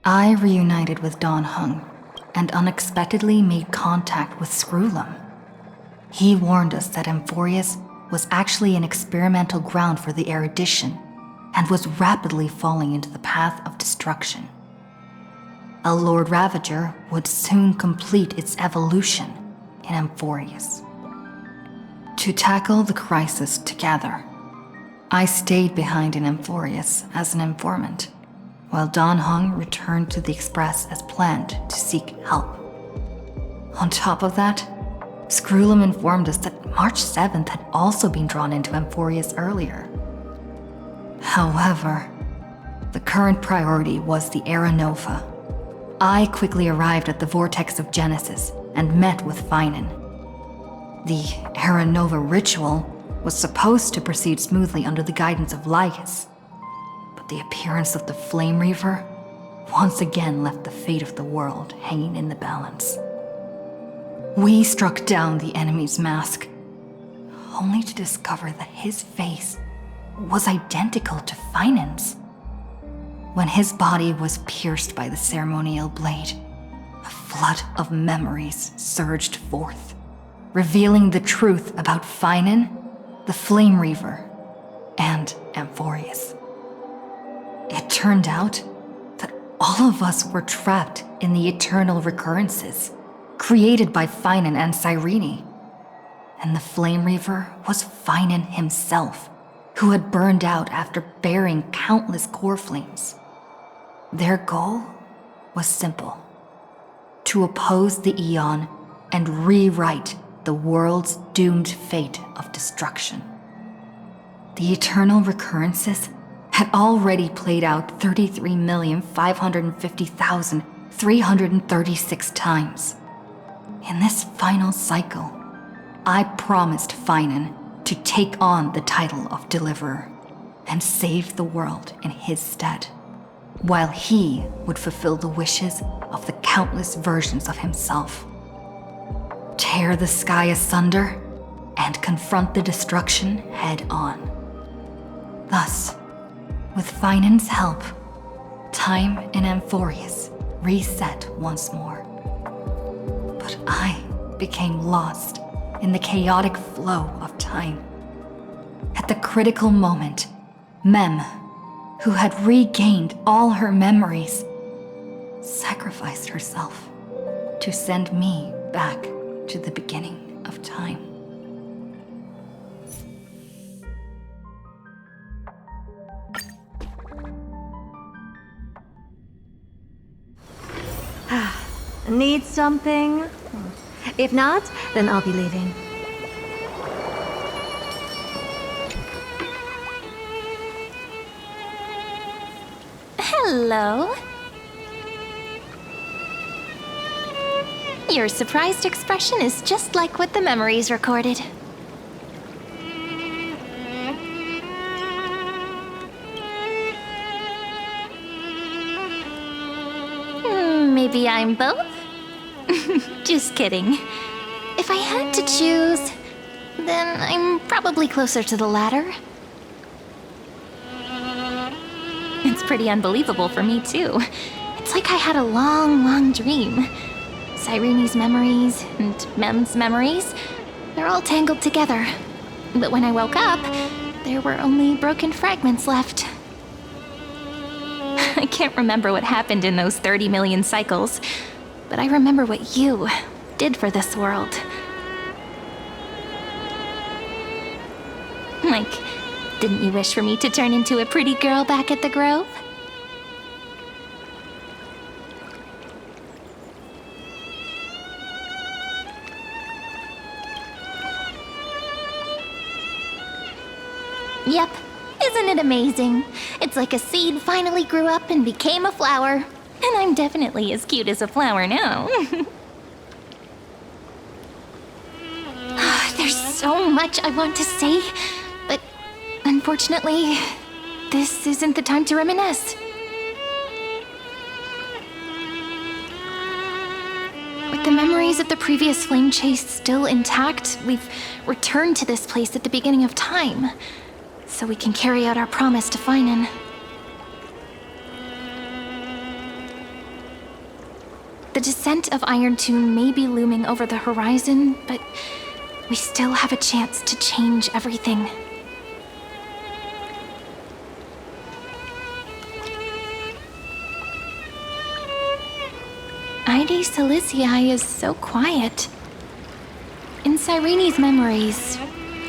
I reunited with Don Hung and unexpectedly made contact with Screwlum. He warned us that Amphorius was actually an experimental ground for the erudition and was rapidly falling into the path of destruction. A Lord Ravager would soon complete its evolution in Amphorius. To tackle the crisis together, I stayed behind in Amphorius as an informant, while Don Hung returned to the Express as planned to seek help. On top of that, Screwlum informed us that March 7th had also been drawn into Amphorius earlier. However, the current priority was the Era Nova. I quickly arrived at the Vortex of Genesis and met with Finan. The Era Nova ritual was supposed to proceed smoothly under the guidance of Lycus, but the appearance of the Flame Reaver once again left the fate of the world hanging in the balance. We struck down the enemy's mask, only to discover that his face was identical to Finan's. When his body was pierced by the ceremonial blade, a flood of memories surged forth, revealing the truth about Finan, the Flame Reaver, and Amphorius. It turned out that all of us were trapped in the eternal recurrences created by Finan and Cyrene, and the Flame Reaver was Finan himself, who had burned out after bearing countless core flames. Their goal was simple: to oppose the Aeon and rewrite the world's doomed fate of destruction. The eternal recurrences had already played out 33,550,336 times. In this final cycle, I promised Finan to take on the title of Deliverer and save the world in his stead, while he would fulfill the wishes of the countless versions of himself. Tear the sky asunder and confront the destruction head on. Thus, with Finan's help, time in Amphorius reset once more. But I became lost in the chaotic flow of time. At the critical moment, Mem, who had regained all her memories, sacrificed herself to send me back to the beginning of time. Need something? If not, then I'll be leaving. Hello. Your surprised expression is just like what the memories recorded. Maybe I'm both? Just kidding. If I had to choose, then I'm probably closer to the latter. It's pretty unbelievable for me, too. It's like I had a long, long dream. Cyrene's memories and Mem's memories, they're all tangled together. But when I woke up, there were only broken fragments left. I can't remember what happened in those 30 million cycles, but I remember what you did for this world. Like, didn't you wish for me to turn into a pretty girl back at the Grove? Yep. Isn't it amazing? It's like a seed finally grew up and became a flower. And I'm definitely as cute as a flower now. There's so much I want to say, but unfortunately, this isn't the time to reminisce. With the memories of the previous flame chase still intact, we've returned to this place at the beginning of time, so we can carry out our promise to Finan. The descent of Iron Tomb may be looming over the horizon, but we still have a chance to change everything. Ide Silicii is so quiet. In Cyrene's memories,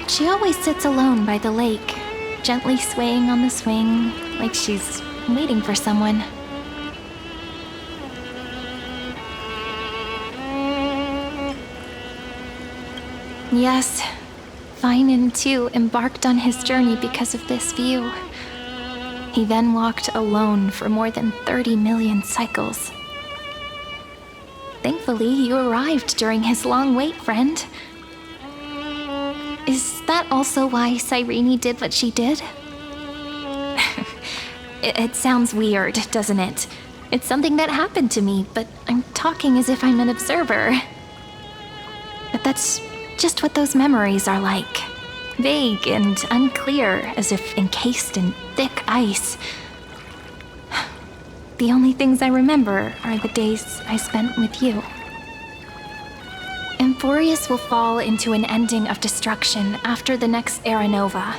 she always sits alone by the lake, gently swaying on the swing, like she's waiting for someone. Yes, Finan too embarked on his journey because of this view. He then walked alone for more than 30 million cycles. Thankfully, you arrived during his long wait, friend. Is that also why Cyrene did what she did? It sounds weird, doesn't it? It's something that happened to me, but I'm talking as if I'm an observer. But that's just what those memories are like. Vague and unclear, as if encased in thick ice. The only things I remember are the days I spent with you. Emphorius will fall into an ending of destruction after the next Era Nova.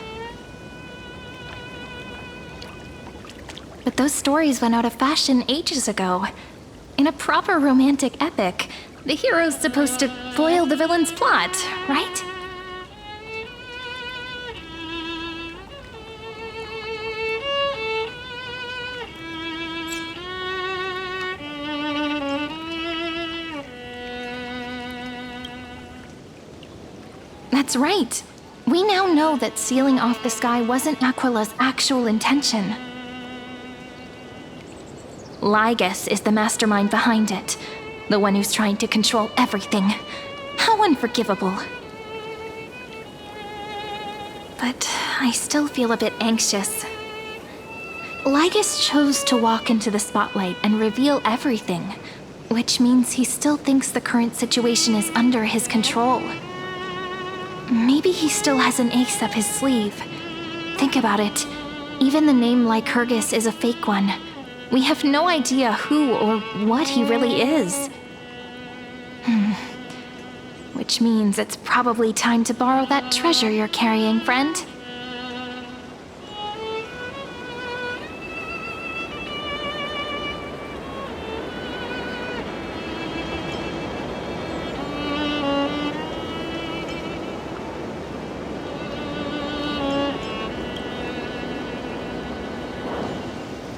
But those stories went out of fashion ages ago. In a proper romantic epic, the hero's supposed to foil the villain's plot, right? That's right. We now know that sealing off the sky wasn't Aquila's actual intention. Lygus is the mastermind behind it, the one who's trying to control everything. How unforgivable. But I still feel a bit anxious. Lygus chose to walk into the spotlight and reveal everything, which means he still thinks the current situation is under his control. Maybe he still has an ace up his sleeve. Think about it. Even the name Lycurgus is a fake one. We have no idea who or what he really is. Which means it's probably time to borrow that treasure you're carrying, friend.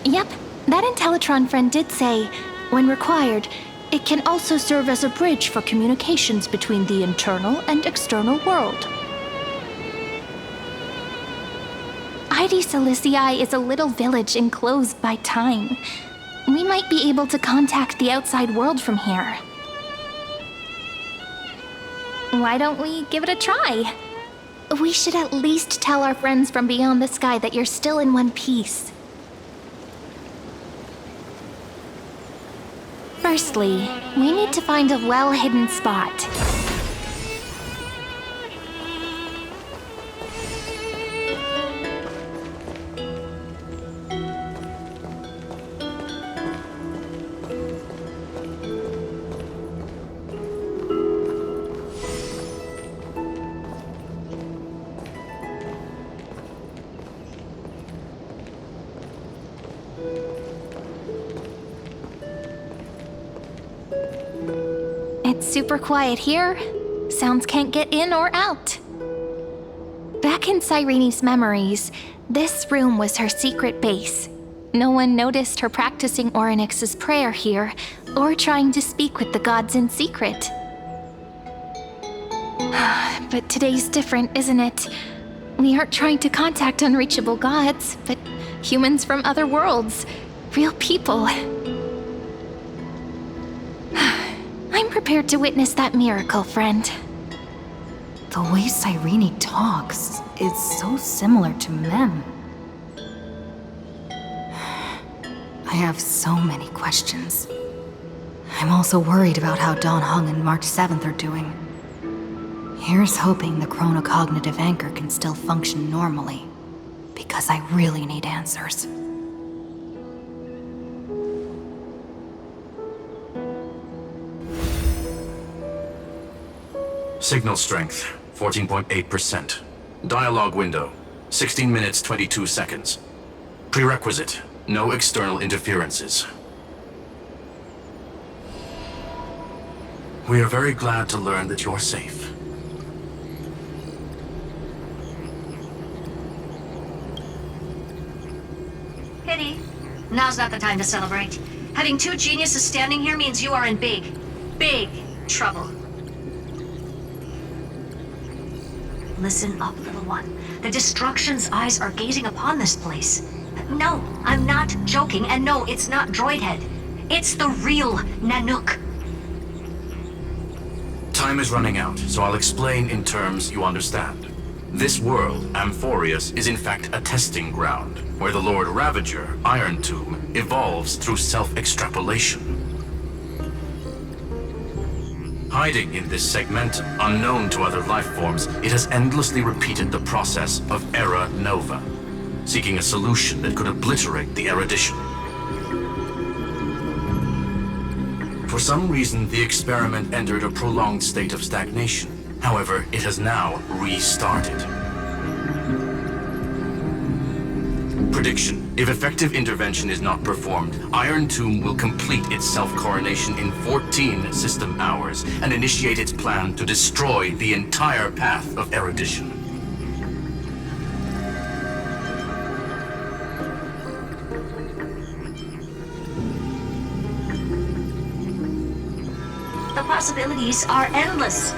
Yep, that Intellitron friend did say, when required, it can also serve as a bridge for communications between the internal and external world. Ide Silicii is a little village enclosed by time. We might be able to contact the outside world from here. Why don't we give it a try? We should at least tell our friends from beyond the sky that you're still in one piece. Firstly, we need to find a well-hidden spot. It's super quiet here. Sounds can't get in or out. Back in Cyrene's memories, this room was her secret base. No one noticed her practicing Orynyx's prayer here, or trying to speak with the gods in secret. But today's different, isn't it? We aren't trying to contact unreachable gods, but humans from other worlds. Real people. I'm prepared to witness that miracle, friend. The way Cyrene talks is so similar to Mem. I have so many questions. I'm also worried about how Dawn Hung and March 7th are doing. Here's hoping the chronocognitive anchor can still function normally, because I really need answers. Signal strength, 14.8%. Dialogue window, 16 minutes 22 seconds. Prerequisite, no external interferences. We are very glad to learn that you're safe. Pity. Now's not the time to celebrate. Having two geniuses standing here means you are in big, big trouble. Listen up, little one. The Destruction's eyes are gazing upon this place. No, I'm not joking, and no, it's not Droidhead. It's the real Nanook. Time is running out, so I'll explain in terms you understand. This world, Amphorius, is in fact a testing ground, where the Lord Ravager, Iron Tomb, evolves through self-extrapolation. Hiding in this segment, unknown to other life forms, it has endlessly repeated the process of Era Nova, seeking a solution that could obliterate the erudition. For some reason, the experiment entered a prolonged state of stagnation. However, it has now restarted. Prediction. If effective intervention is not performed, Iron Tomb will complete its self-coronation in 14 system hours and initiate its plan to destroy the entire path of erudition. The possibilities are endless.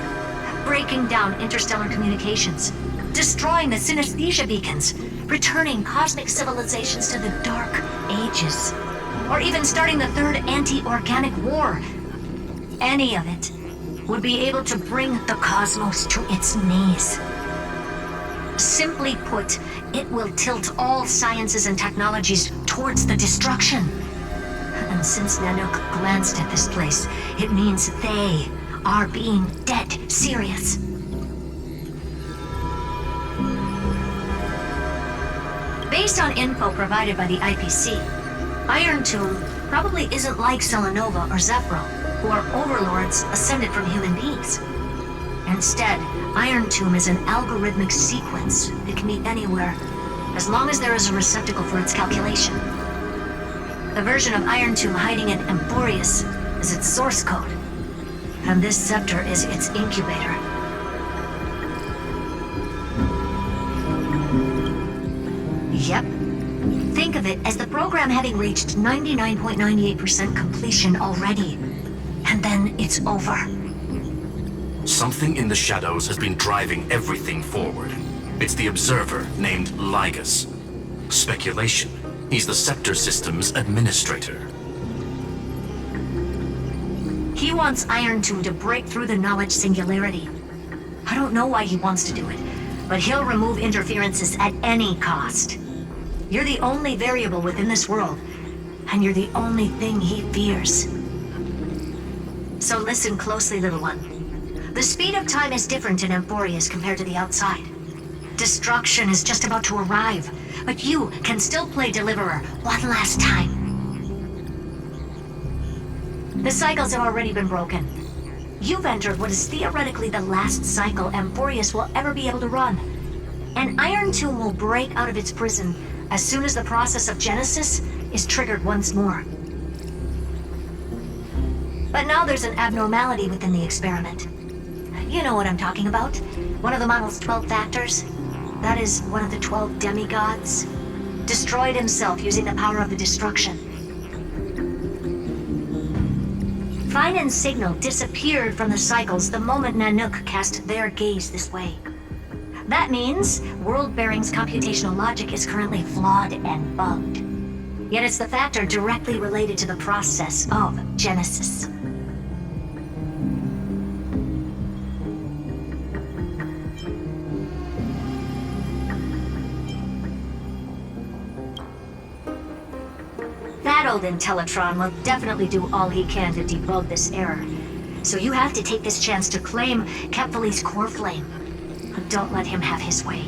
Breaking down interstellar communications, destroying the synesthesia beacons, returning cosmic civilizations to the Dark Ages, or even starting the third anti-organic war. Any of it would be able to bring the cosmos to its knees. Simply put, it will tilt all sciences and technologies towards the destruction. And since Nanook glanced at this place, it means they are being dead serious. Based on info provided by the IPC, Iron Tomb probably isn't like Selenova or Zephyro, who are overlords ascended from human beings. Instead, Iron Tomb is an algorithmic sequence that can be anywhere, as long as there is a receptacle for its calculation. The version of Iron Tomb hiding in Amphorius is its source code, and this scepter is its incubator. Yep. Think of it as the program having reached 99.98% completion already. And then it's over. Something in the shadows has been driving everything forward. It's the Observer named Ligus. Speculation. He's the Scepter System's administrator. He wants Iron Tomb to break through the knowledge singularity. I don't know why he wants to do it, but he'll remove interferences at any cost. You're the only variable within this world, and you're the only thing he fears. So listen closely, little one. The speed of time is different in Amphorius compared to the outside. Destruction is just about to arrive, but you can still play Deliverer one last time. The cycles have already been broken. You've entered what is theoretically the last cycle Amphorius will ever be able to run. And Iron Tomb will break out of its prison as soon as the process of Genesis is triggered once more. But now there's an abnormality within the experiment. You know what I'm talking about. One of the model's 12 factors. That is one of the 12 demigods. Destroyed himself using the power of the destruction. Finen's signal disappeared from the cycles the moment Nanook cast their gaze this way. That means World-Bearing's computational logic is currently flawed and bugged. Yet it's the factor directly related to the process of Genesis. That old Intellitron will definitely do all he can to debug this error. So you have to take this chance to claim Kepfali's core flame. Don't let him have his way.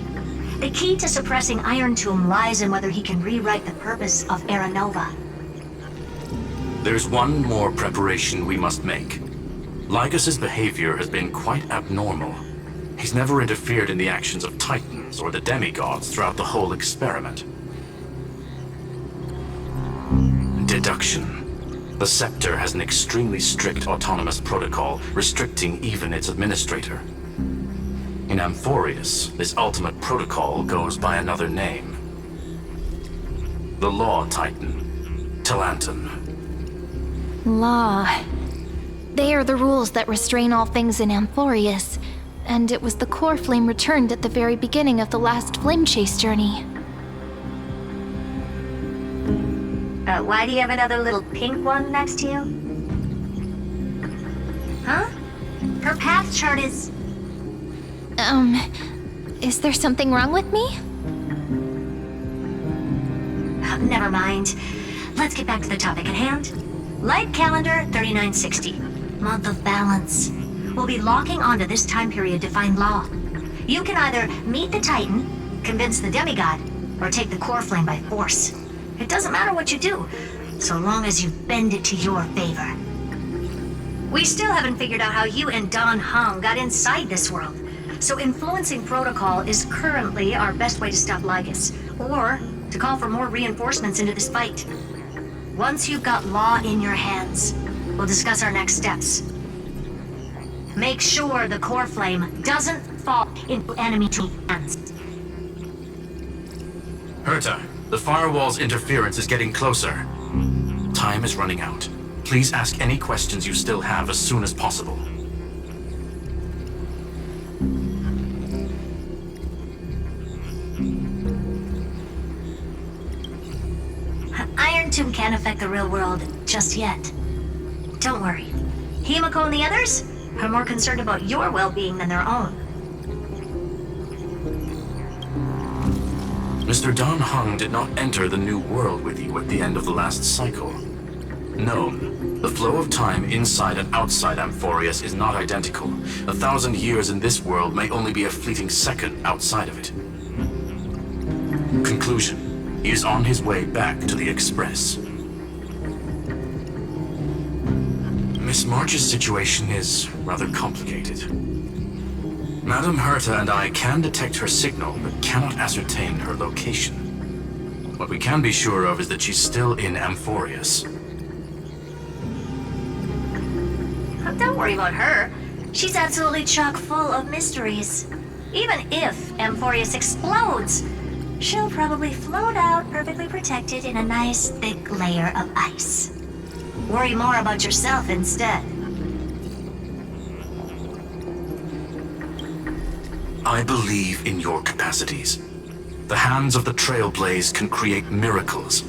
The key to suppressing Iron Tomb lies in whether he can rewrite the purpose of Era Nova. There's one more preparation we must make. Lycus's behavior has been quite abnormal. He's never interfered in the actions of Titans or the demigods throughout the whole experiment. Deduction. The Scepter has an extremely strict autonomous protocol restricting even its administrator. In Amphorius, this ultimate protocol goes by another name. The Law Titan, Talanton. Law. They are the rules that restrain all things in Amphorius, and it was the core flame returned at the very beginning of the last flame chase journey. Why do you have another little pink one next to you? Huh? Her path chart is... Is there something wrong with me? Never mind. Let's get back to the topic at hand. Light calendar 3960. Month of balance. We'll be locking onto this time period to find Law. You can either meet the Titan, convince the demigod, or take the core flame by force. It doesn't matter what you do, so long as you bend it to your favor. We still haven't figured out how you and Don Hung got inside this world, so influencing protocol is currently our best way to stop Lygus, or to call for more reinforcements into this fight. Once you've got Law in your hands, we'll discuss our next steps. Make sure the core flame doesn't fall into enemy hands. Herta, the firewall's interference is getting closer. Time is running out. Please ask any questions you still have as soon as possible. Iron Tomb can't affect the real world just yet. Don't worry. Himiko and the others are more concerned about your well-being than their own. Mr. Don Hung did not enter the new world with you at the end of the last cycle. No, the flow of time inside and outside Amphorius is not identical. 1,000 years in this world may only be a fleeting second outside of it. Conclusion. He is on his way back to the Express. Miss March's situation is rather complicated. Madame Herta and I can detect her signal, but cannot ascertain her location. What we can be sure of is that she's still in Amphorius. Don't worry about her. She's absolutely chock full of mysteries. Even if Amphorius explodes, she'll probably float out perfectly protected in a nice thick layer of ice. Worry more about yourself instead. I believe in your capacities. The hands of the Trailblaze can create miracles,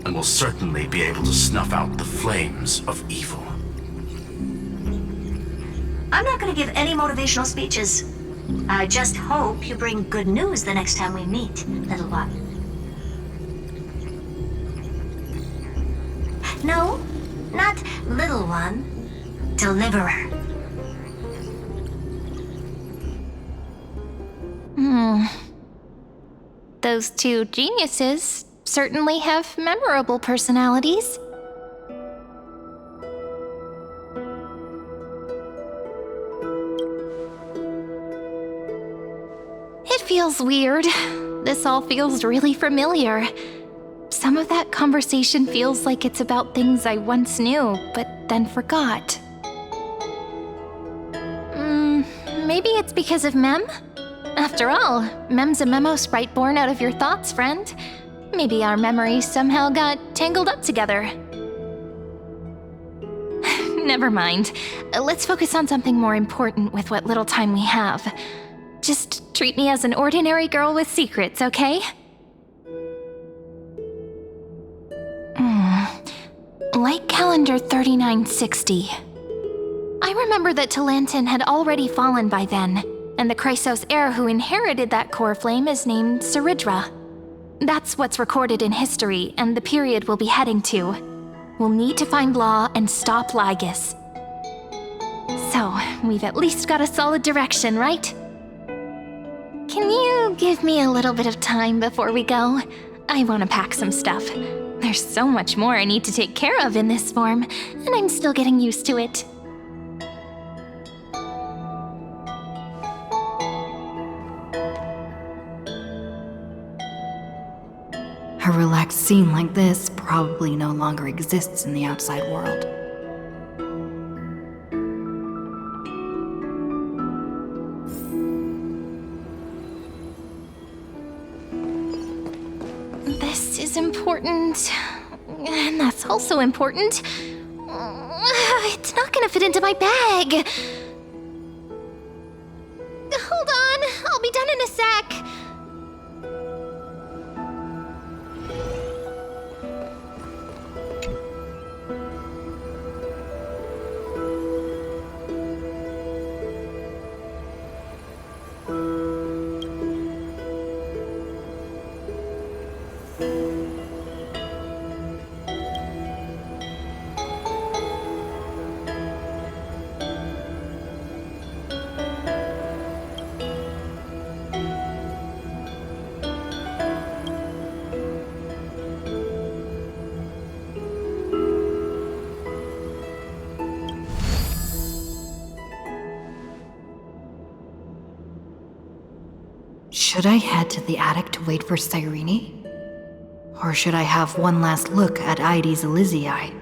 and will certainly be able to snuff out the flames of evil. I'm not going to give any motivational speeches. I just hope you bring good news the next time we meet, little one. No, not little one. Deliverer. Those two geniuses certainly have memorable personalities. It feels weird. This all feels really familiar. Some of that conversation feels like it's about things I once knew, but then forgot. Maybe it's because of Mem? After all, Mem's a memo sprite born out of your thoughts, friend. Maybe our memories somehow got tangled up together. Never mind. Let's focus on something more important with what little time we have. Just treat me as an ordinary girl with secrets, okay? Light calendar 3960. I remember that Talanton had already fallen by then, and the Chrysos heir who inherited that core flame is named Saridra. That's what's recorded in history, and the period we'll be heading to. We'll need to find Law and stop Lygus. So, we've at least got a solid direction, right? Can you give me a little bit of time before we go? I want to pack some stuff. There's so much more I need to take care of in this form, and I'm still getting used to it. A relaxed scene like this probably no longer exists in the outside world. This is important. And that's also important. It's not gonna fit into my bag. Hold on, I'll be done in a sec. Should I head to the attic to wait for Cyrene? Or should I have one last look at Ides Elysiae?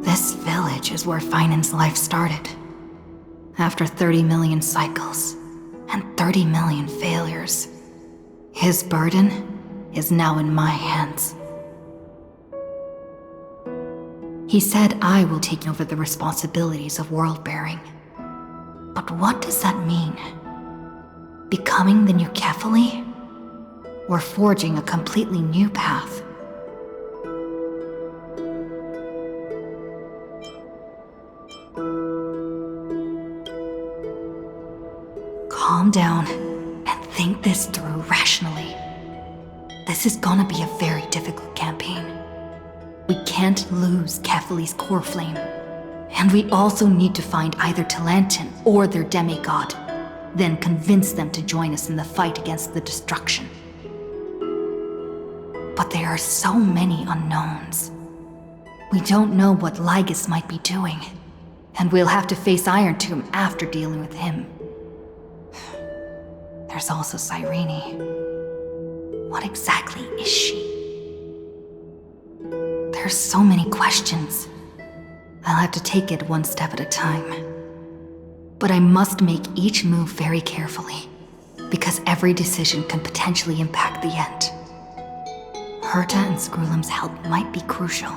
This village is where Finan's life started. After 30 million cycles and 30 million failures, his burden is now in my hands. He said I will take over the responsibilities of world-bearing. But what does that mean? Becoming the new Kefali? Or forging a completely new path? Calm down and think this through rationally. This is gonna be a very difficult campaign. We can't lose Kefali's core flame. And we also need to find either Talantin or their demigod, then convince them to join us in the fight against the destruction. But there are so many unknowns. We don't know what Lygus might be doing, and we'll have to face Iron Tomb after dealing with him. There's also Cyrene. What exactly is she? There's so many questions. I'll have to take it one step at a time. But I must make each move very carefully, because every decision can potentially impact the end. Herta and Screwlum's help might be crucial.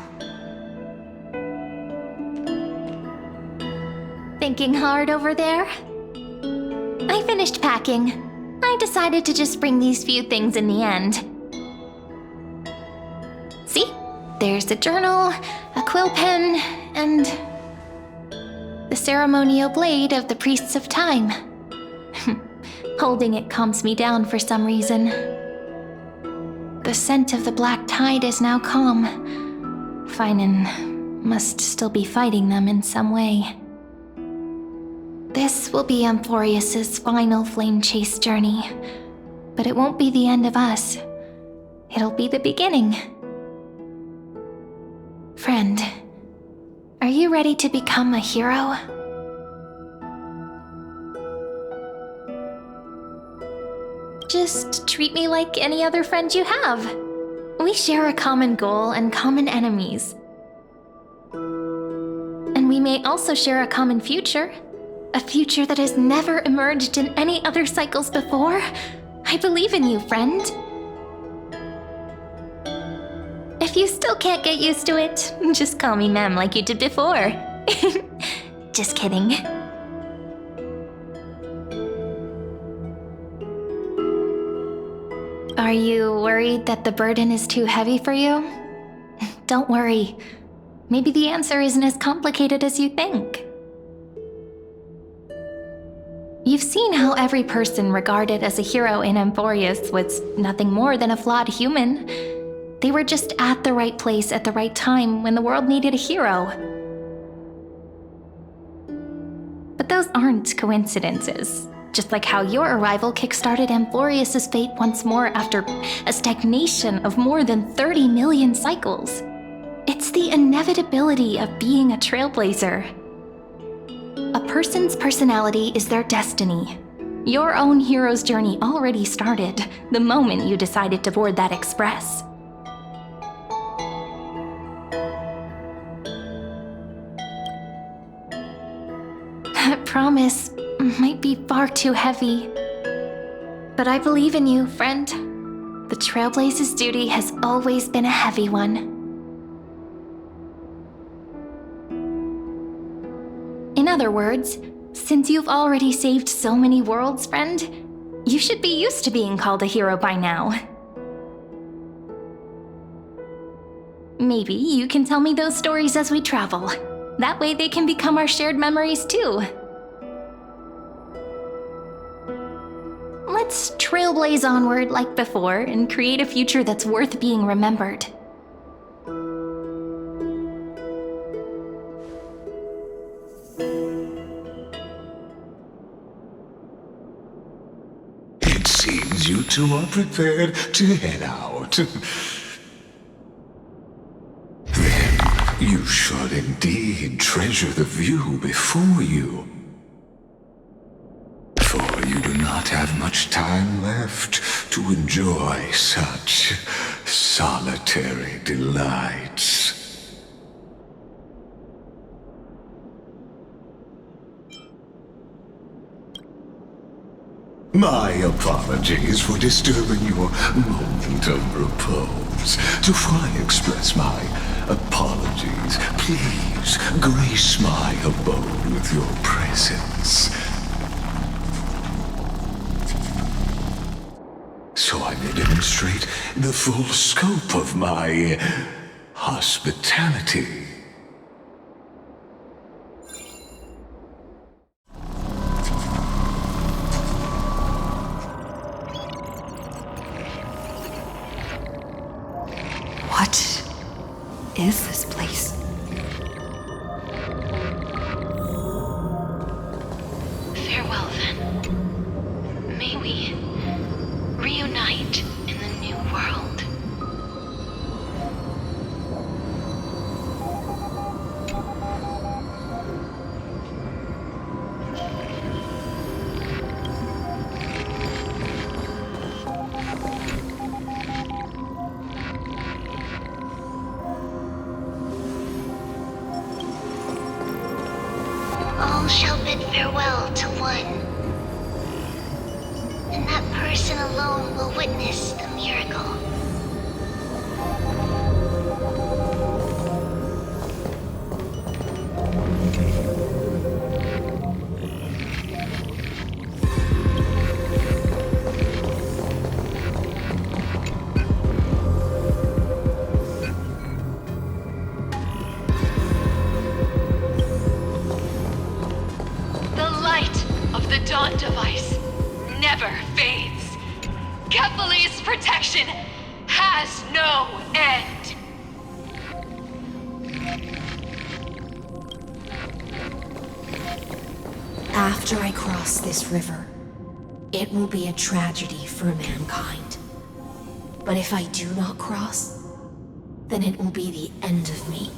Thinking hard over there? I finished packing. I decided to just bring these few things in the end. See? There's a journal, a quill pen, and the ceremonial blade of the Priests of Time. Holding it calms me down for some reason. The scent of the black tide is now calm. Finan must still be fighting them in some way. This will be Amphorius's final flame chase journey, but it won't be the end of us. It'll be the beginning. Friend, are you ready to become a hero? Just treat me like any other friend you have. We share a common goal and common enemies. And we may also share a common future. A future that has never emerged in any other cycles before. I believe in you, friend. If you still can't get used to it, just call me Mem like you did before. Just kidding. Are you worried that the burden is too heavy for you? Don't worry. Maybe the answer isn't as complicated as you think. You've seen how every person regarded as a hero in Emporius was nothing more than a flawed human. They were just at the right place at the right time when the world needed a hero. But those aren't coincidences. Just like how your arrival kickstarted Emporius' fate once more after a stagnation of more than 30 million cycles. It's the inevitability of being a trailblazer. A person's personality is their destiny. Your own hero's journey already started the moment you decided to board that express. That promise might be far too heavy. But I believe in you, friend. The Trailblaze's duty has always been a heavy one. In other words, since you've already saved so many worlds, friend, you should be used to being called a hero by now. Maybe you can tell me those stories as we travel. That way they can become our shared memories too. Let's trailblaze onward like before and create a future that's worth being remembered. It seems you two are prepared to head out. Then you should indeed treasure the view before you. For you do not have much time left to enjoy such solitary delights. My apologies for disturbing your moment of repose. To fully express my apologies, please grace my abode with your presence, so I may demonstrate the full scope of my hospitality. What is this place? Farewell, then. May we reunite in the new world. All shall bid farewell to one, and that person alone will witness the miracle. The Dawn device never fades. Kephal's protection has no end. After I cross this river, it will be a tragedy for mankind. But if I do not cross, then it will be the end of me.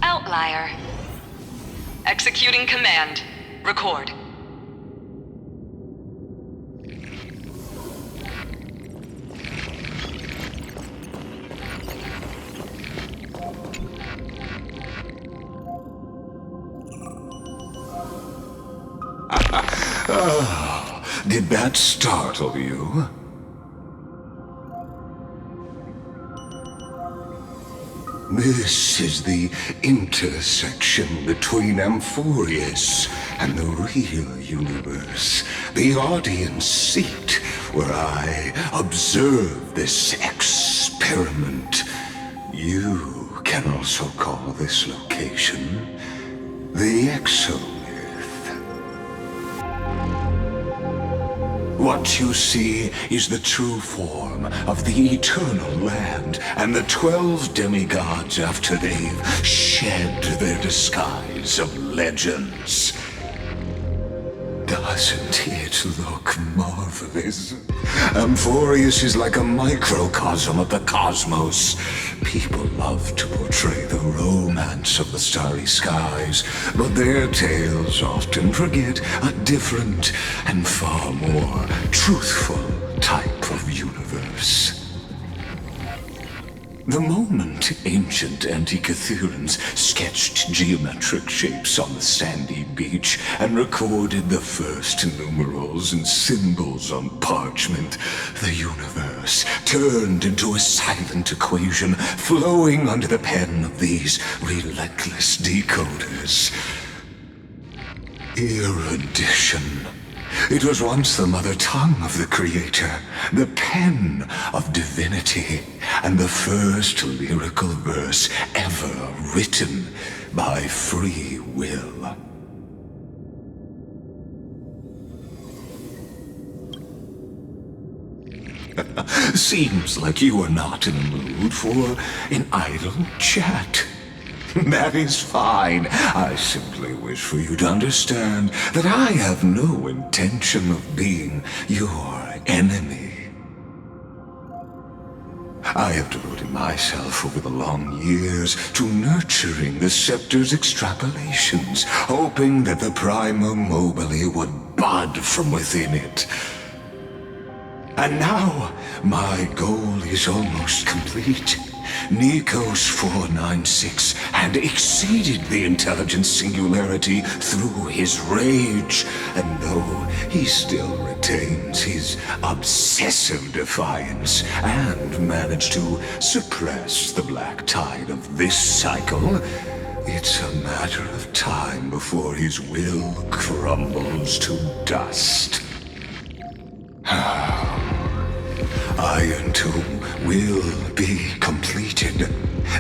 Outlier. Executing command. Record. Did that startle you? This is the intersection between Amphorius and the real universe. The audience seat where I observe this experiment. You can also call this location the Exomyth. What you see is the true form of the eternal land and the 12 demigods after they've shed their disguise of legends. Doesn't it look marvelous? Amphorius is like a microcosm of the cosmos. People love to portray the romance of the starry skies, but their tales often forget a different and far more truthful type of universe. The moment ancient Antikytherians sketched geometric shapes on the sandy beach and recorded the first numerals and symbols on parchment, the universe turned into a silent equation flowing under the pen of these relentless decoders. Erudition. It was once the mother tongue of the Creator, the pen of divinity, and the first lyrical verse ever written by free will. Seems like you are not in the mood for an idle chat. That is fine. I simply wish for you to understand that I have no intention of being your enemy. I have devoted myself over the long years to nurturing the Scepter's extrapolations, hoping that the Prima Mobile would bud from within it. And now, my goal is almost complete. Nikos 496 had exceeded the intelligence singularity through his rage, and though he still retains his obsessive defiance and managed to suppress the black tide of this cycle, it's a matter of time before his will crumbles to dust. Iron Tomb will be completed.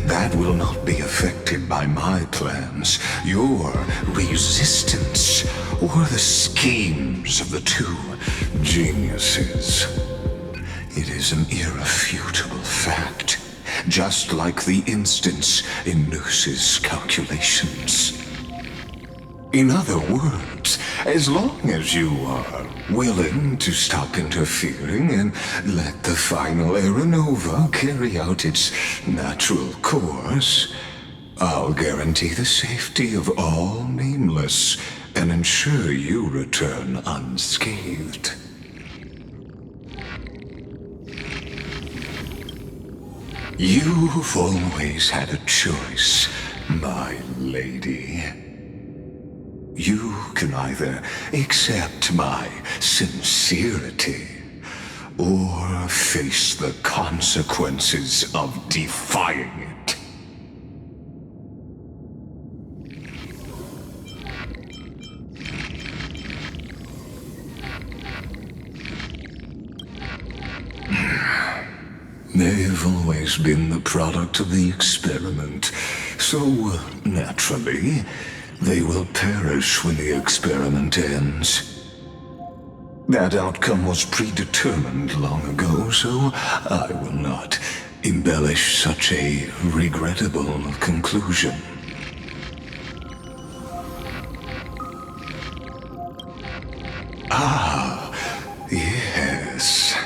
That will not be affected by my plans, your resistance, or the schemes of the two geniuses. It is an irrefutable fact, just like the instance in Noos's calculations. In other words, as long as you are willing to stop interfering and let the final Aeronova carry out its natural course, I'll guarantee the safety of all nameless and ensure you return unscathed. You've always had a choice, my lady. You can either accept my sincerity or face the consequences of defying it. They've always been the product of the experiment, so naturally, they will perish when the experiment ends. That outcome was predetermined long ago, so I will not embellish such a regrettable conclusion. Ah, yes.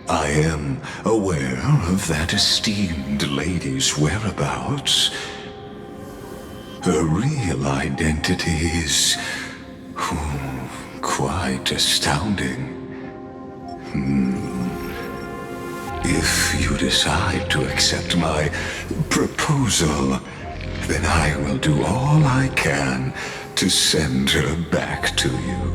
I am aware of that esteemed lady's whereabouts. Her real identity is quite astounding. If you decide to accept my proposal, then I will do all I can to send her back to you.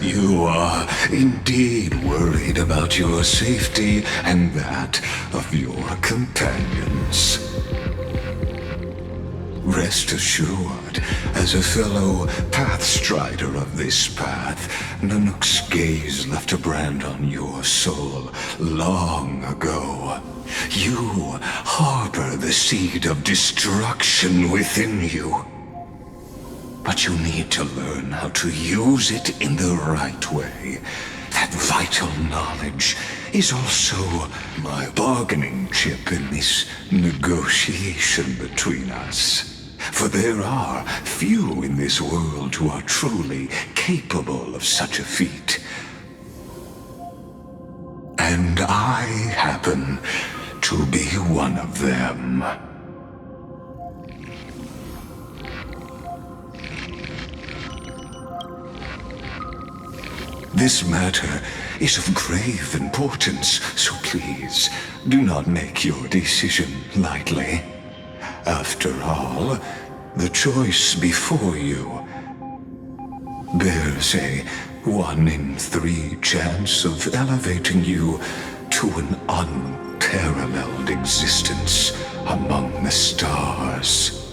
You are indeed worried about your safety and that of your companions. Rest assured, as a fellow pathstrider of this path, Nanook's gaze left a brand on your soul long ago. You harbor the seed of destruction within you. But you need to learn how to use it in the right way. That vital knowledge is also my bargaining chip in this negotiation between us. For there are few in this world who are truly capable of such a feat. And I happen to be one of them. This matter is of grave importance, so please do not make your decision lightly. After all, the choice before you bears a 1 in 3 chance of elevating you to an unparalleled existence among the stars.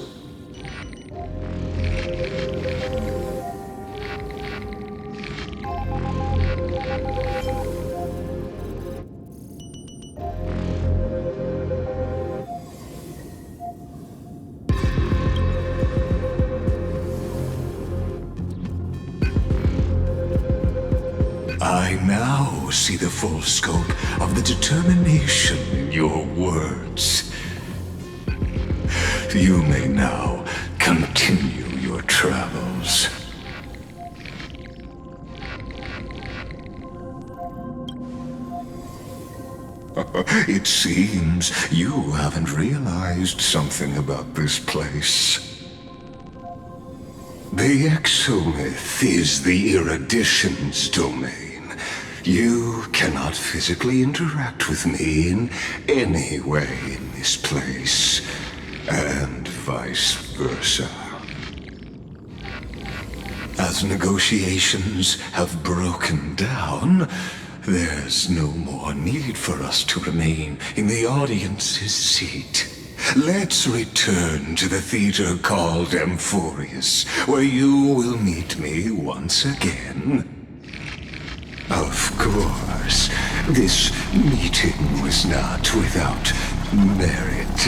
I now see the full scope of the determination in your words. You may now continue your travels. It seems you haven't realized something about this place. The exomyth is the erudition's domain. You cannot physically interact with me in any way in this place, and vice versa. As negotiations have broken down, there's no more need for us to remain in the audience's seat. Let's return to the theater called Amphorius, where you will meet me once again. Of course, this meeting was not without merit.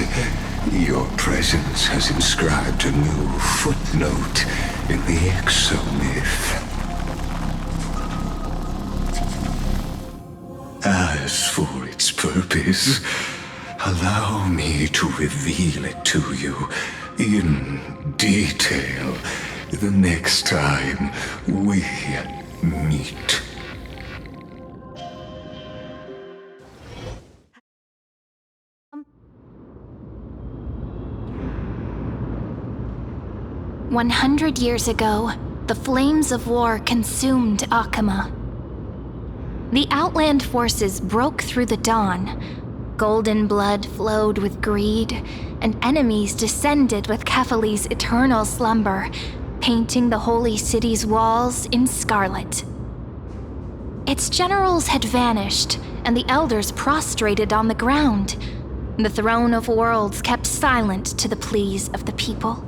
Your presence has inscribed a new footnote in the exomyth. As for its purpose, allow me to reveal it to you in detail the next time we meet. "100 years ago, the flames of war consumed Akama. The Outland forces broke through the dawn. Golden blood flowed with greed, and enemies descended with Kefali's eternal slumber, painting the holy city's walls in scarlet. Its generals had vanished, and the elders prostrated on the ground. The throne of worlds kept silent to the pleas of the people.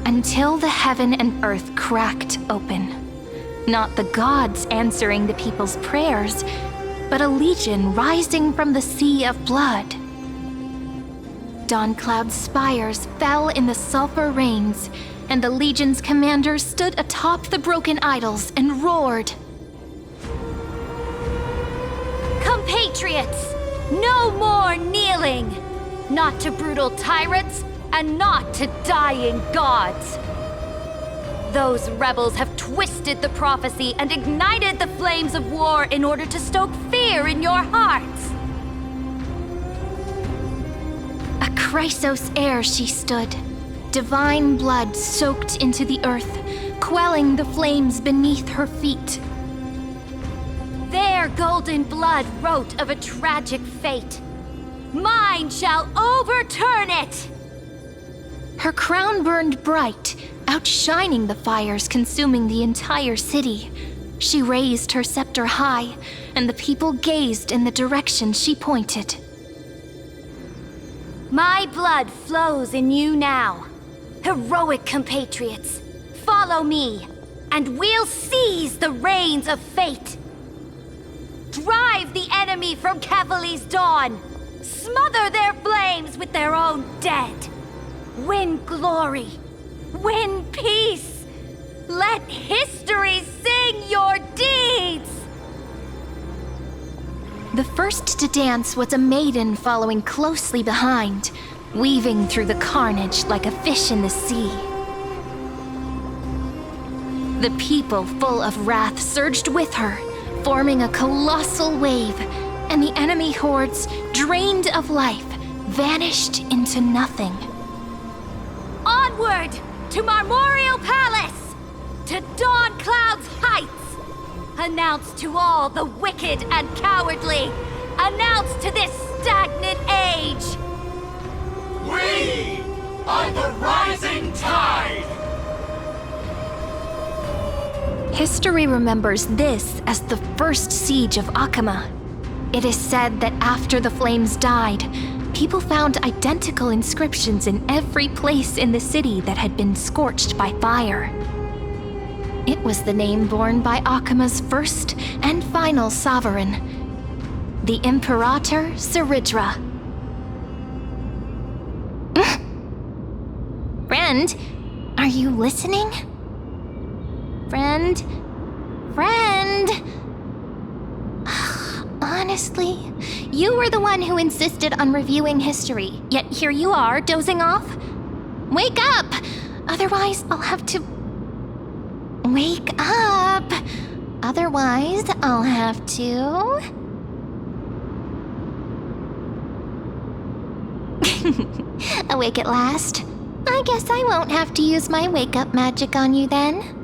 Until the heaven and earth cracked open. Not the gods answering the people's prayers, but a legion rising from the sea of blood. Dawncloud's spires fell in the sulfur rains, and the legion's commanders stood atop the broken idols and roared. Compatriots, no more kneeling! Not to brutal tyrants, and not to dying gods! Those rebels have twisted the prophecy and ignited the flames of war in order to stoke fear in your hearts! A Chrysos heir she stood, divine blood soaked into the earth, quelling the flames beneath her feet. Their golden blood wrote of a tragic fate. Mine shall overturn it! Her crown burned bright, outshining the fires consuming the entire city. She raised her scepter high, and the people gazed in the direction she pointed. My blood flows in you now. Heroic compatriots, follow me, and we'll seize the reins of fate. Drive the enemy from Kefali's dawn. Smother their flames with their own dead. Win glory. Win peace. Let history sing your deeds. The first to dance was a maiden following closely behind, weaving through the carnage like a fish in the sea. The people, full of wrath, surged with her, forming a colossal wave, and the enemy hordes, drained of life, vanished into nothing. Onward to Marmorial Palace, to Dawn Cloud's heights. Announce to all the wicked and cowardly. Announce to this stagnant age. We are the rising tide! History remembers this as the first siege of Akama. It is said that after the flames died, people found identical inscriptions in every place in the city that had been scorched by fire. It was the name borne by Akama's first and final sovereign, the Imperator Siridra. Friend, are you listening? Friend? Honestly, you were the one who insisted on reviewing history, yet here you are, dozing off? Wake up! Otherwise, I'll have to... Wake up! Otherwise, I'll have to... Awake at last? I guess I won't have to use my wake-up magic on you then.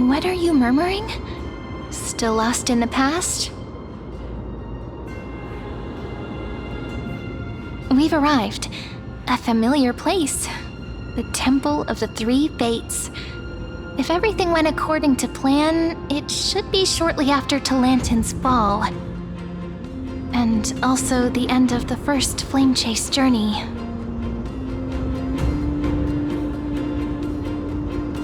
What are you murmuring? Still lost in the past? We've arrived. A familiar place. The Temple of the Three Fates. If everything went according to plan, it should be shortly after Talantin's fall. And also the end of the first Flame Chase journey.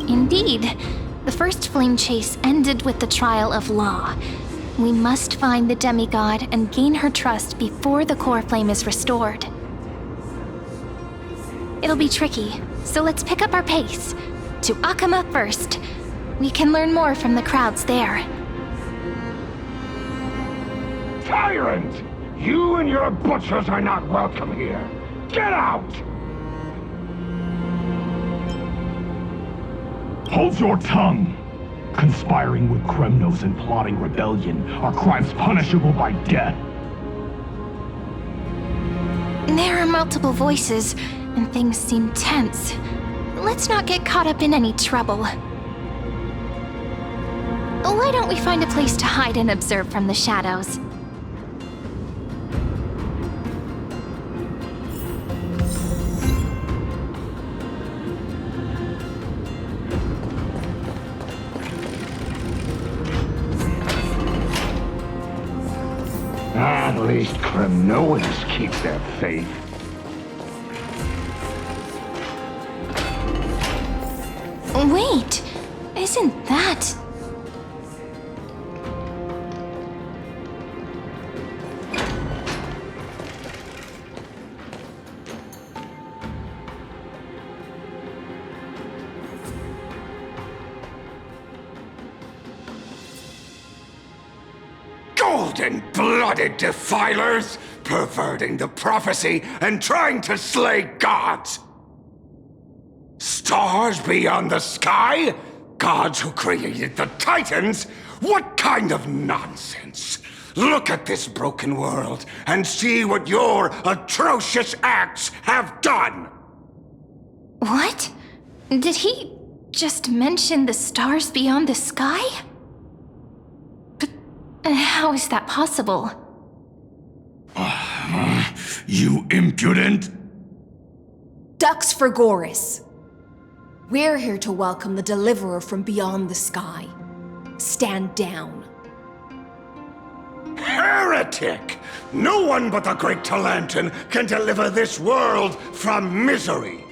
Indeed, the first Flame Chase ended with the trial of Law. We must find the demigod and gain her trust before the core flame is restored. It'll be tricky, so let's pick up our pace. To Akama first. We can learn more from the crowds there. Tyrant! You and your butchers are not welcome here. Get out! Hold your tongue! Conspiring with Kremnos and plotting rebellion are crimes punishable by death. There are multiple voices, and things seem tense. Let's not get caught up in any trouble. Why don't we find a place to hide and observe from the shadows? At least Kremnoans keep their faith. Wait! Isn't that... Golden-blooded defilers, perverting the prophecy and trying to slay gods! Stars beyond the sky? Gods who created the Titans? What kind of nonsense? Look at this broken world and see what your atrocious acts have done! What? Did he just mention the stars beyond the sky? How is that possible? You impudent! Dux for Goris. We're here to welcome the deliverer from beyond the sky. Stand down. Heretic! No one but the great Talantin can deliver this world from misery!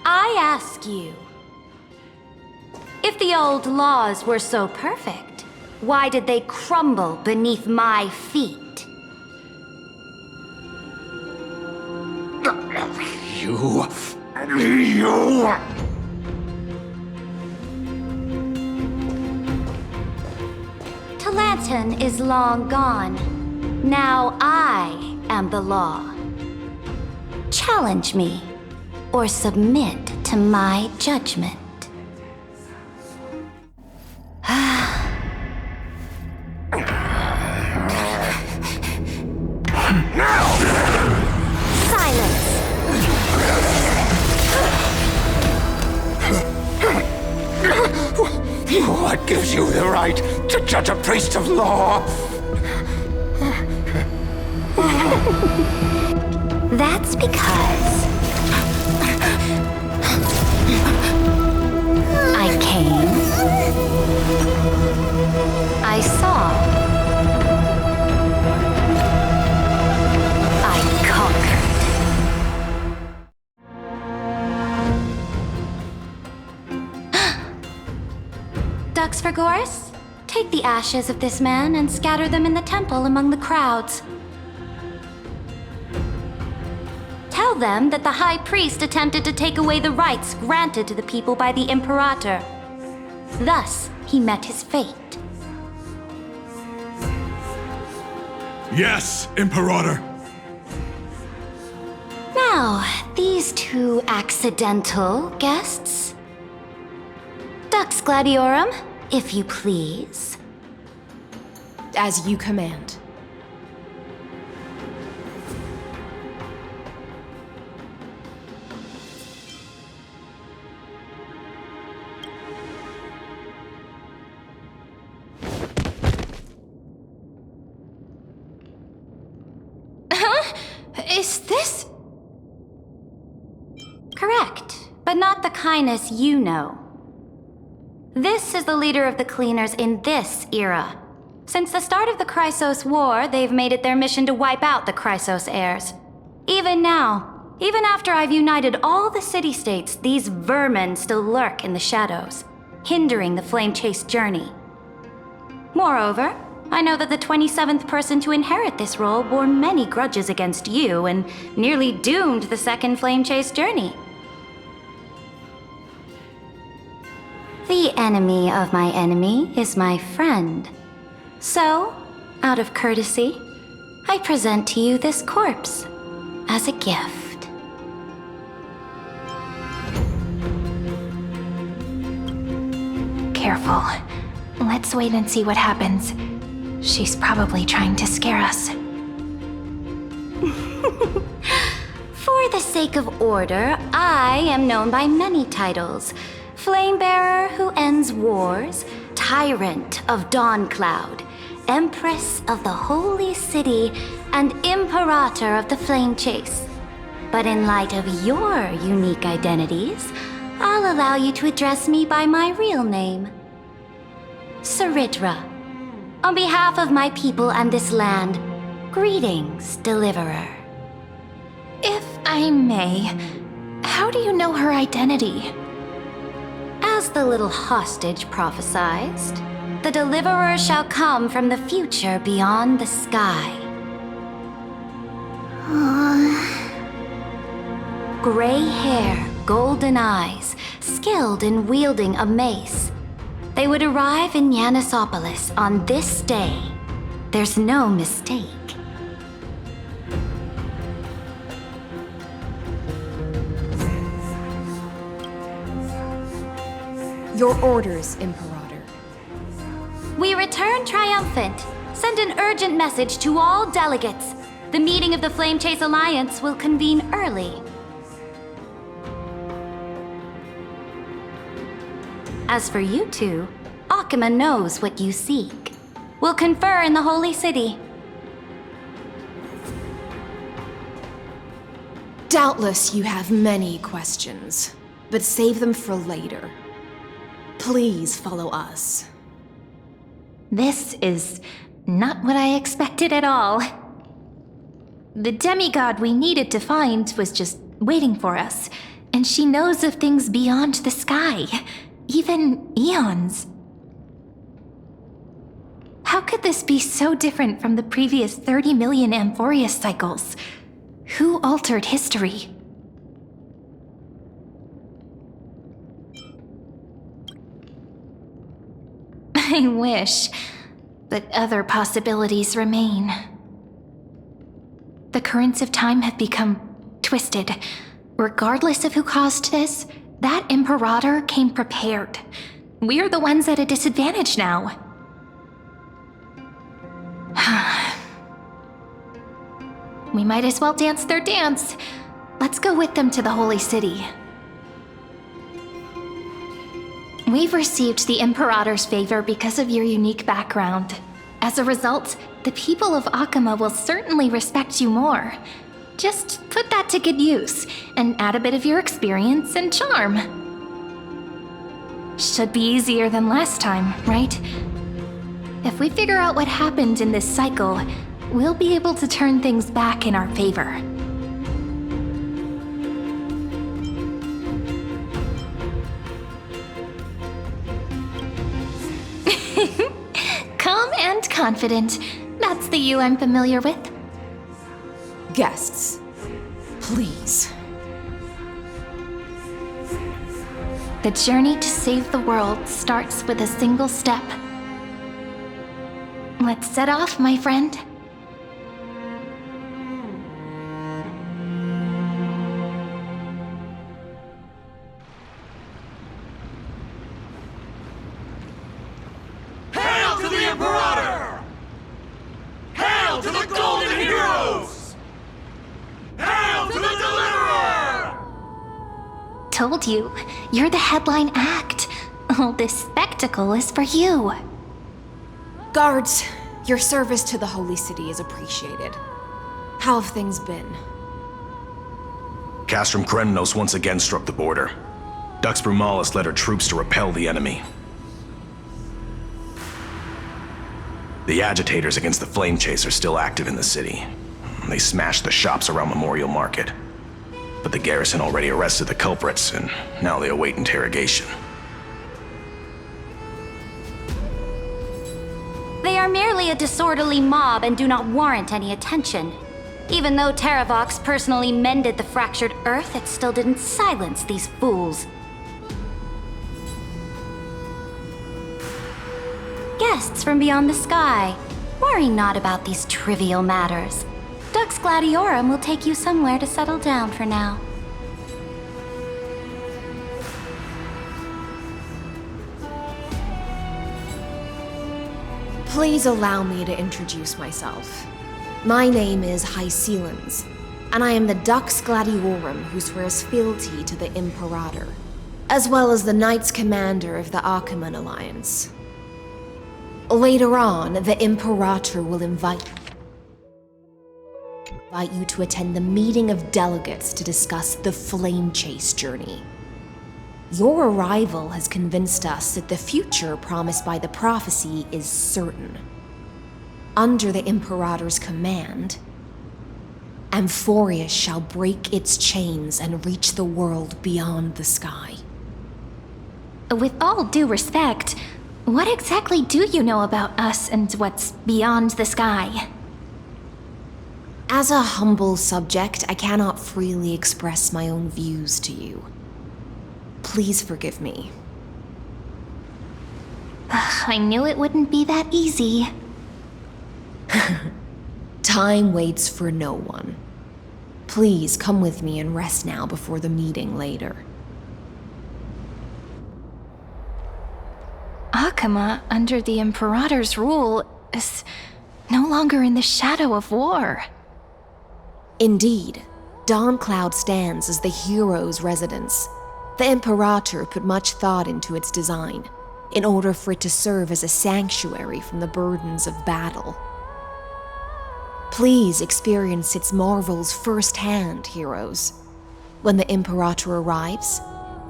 I ask you, if the old laws were so perfect, why did they crumble beneath my feet? You... Talantin is long gone. Now I am the law. Challenge me, or submit to my judgment. Silence! What gives you the right to judge a priest of law? That's because I came, I saw, I conquered. Dux for Goris, take the ashes of this man and scatter them in the temple among the crowds. Tell them that the High Priest attempted to take away the rights granted to the people by the Imperator. Thus, he met his fate. Yes, Imperator. Now, these two accidental guests. Dux Gladiorum, if you please. As you command. Is this... Correct, but not the kindness you know. This is the leader of the Cleaners in this era. Since the start of the Chrysos War, they've made it their mission to wipe out the Chrysos heirs. Even now, even after I've united all the city-states, these vermin still lurk in the shadows, hindering the flame-chase journey. Moreover, I know that the 27th person to inherit this role bore many grudges against you and nearly doomed the second flame chase journey. The enemy of my enemy is my friend. So, out of courtesy, I present to you this corpse as a gift. Careful. Let's wait and see what happens. She's probably trying to scare us. For the sake of order, I am known by many titles. Flamebearer who ends wars, Tyrant of Dawncloud, Empress of the Holy City, and Imperator of the Flame Chase. But in light of your unique identities, I'll allow you to address me by my real name. Saridra. On behalf of my people and this land, greetings, Deliverer. If I may, how do you know her identity? As the little hostage prophesied, the Deliverer shall come from the future beyond the sky. Gray hair, golden eyes, skilled in wielding a mace. They would arrive in Yanisopolis on this day. There's no mistake. Your orders, Imperator. We return triumphant. Send an urgent message to all delegates. The meeting of the Flame Chase Alliance will convene early. As for you two, Akima knows what you seek. We'll confer in the Holy City. Doubtless you have many questions, but save them for later. Please follow us. This is not what I expected at all. The demigod we needed to find was just waiting for us, and she knows of things beyond the sky, even eons. How could this be so different from the previous 30 million Amphorius cycles? Who altered history? I wish, but other possibilities remain. The currents of time have become twisted. Regardless of who caused this, that Imperator came prepared. We're the ones at a disadvantage now. We might as well dance their dance. Let's go with them to the Holy City. We've received the Imperator's favor because of your unique background. As a result, the people of Akama will certainly respect you more. Just put that to good use, and add a bit of your experience and charm. Should be easier than last time, right? If we figure out what happened in this cycle, we'll be able to turn things back in our favor. Calm and confident. That's the you I'm familiar with. Guests, please. The journey to save the world starts with a single step. Let's set off, my friend. Hail to the Imperator! Hail to the Golden Heroes! Hail to the Deliverer! Told you, you're the headline act. All this spectacle is for you. Guards, your service to the Holy City is appreciated. How have things been? Castrum Krenos once again struck the border. Dux Brumalis led her troops to repel the enemy. The agitators against the Flame Chase are still active in the city. They smashed the shops around Memorial Market. But the garrison already arrested the culprits, and now they await interrogation. They are merely a disorderly mob and do not warrant any attention. Even though Terravox personally mended the fractured earth, it still didn't silence these fools. Guests from beyond the sky, worry not about these trivial matters. Dux Gladiorum will take you somewhere to settle down for now. Please allow me to introduce myself. My name is Hycelens, and I am the Dux Gladiorum who swears fealty to the Imperator, as well as the Knights Commander of the Achaemenid Alliance. Later on, the Imperator will invite you to attend the meeting of delegates to discuss the Flame Chase journey. Your arrival has convinced us that the future promised by the prophecy is certain. Under the Imperator's command, Amphorius shall break its chains and reach the world beyond the sky. With all due respect, what exactly do you know about us and what's beyond the sky? As a humble subject, I cannot freely express my own views to you. Please forgive me. I knew it wouldn't be that easy. Time waits for no one. Please come with me and rest now before the meeting later. Akama, under the Imperator's rule, is no longer in the shadow of war. Indeed, Dawncloud stands as the hero's residence. The Imperator put much thought into its design. in order for it to serve as a sanctuary from the burdens of battle. Please experience its marvels firsthand, heroes. When the Imperator arrives,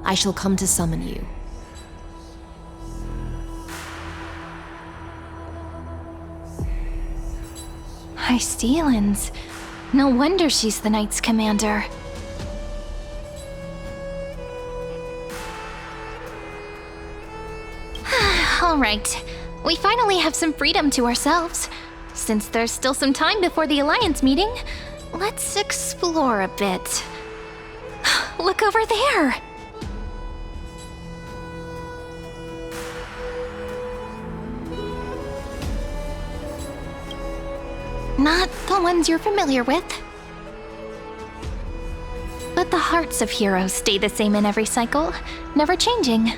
I shall come to summon you. Hystelins. No wonder she's the Knight's commander. All right. We finally have some freedom to ourselves. Since there's still some time before the Alliance meeting, let's explore a bit. Look over there! Not the ones you're familiar with. But the hearts of heroes stay the same in every cycle, never changing.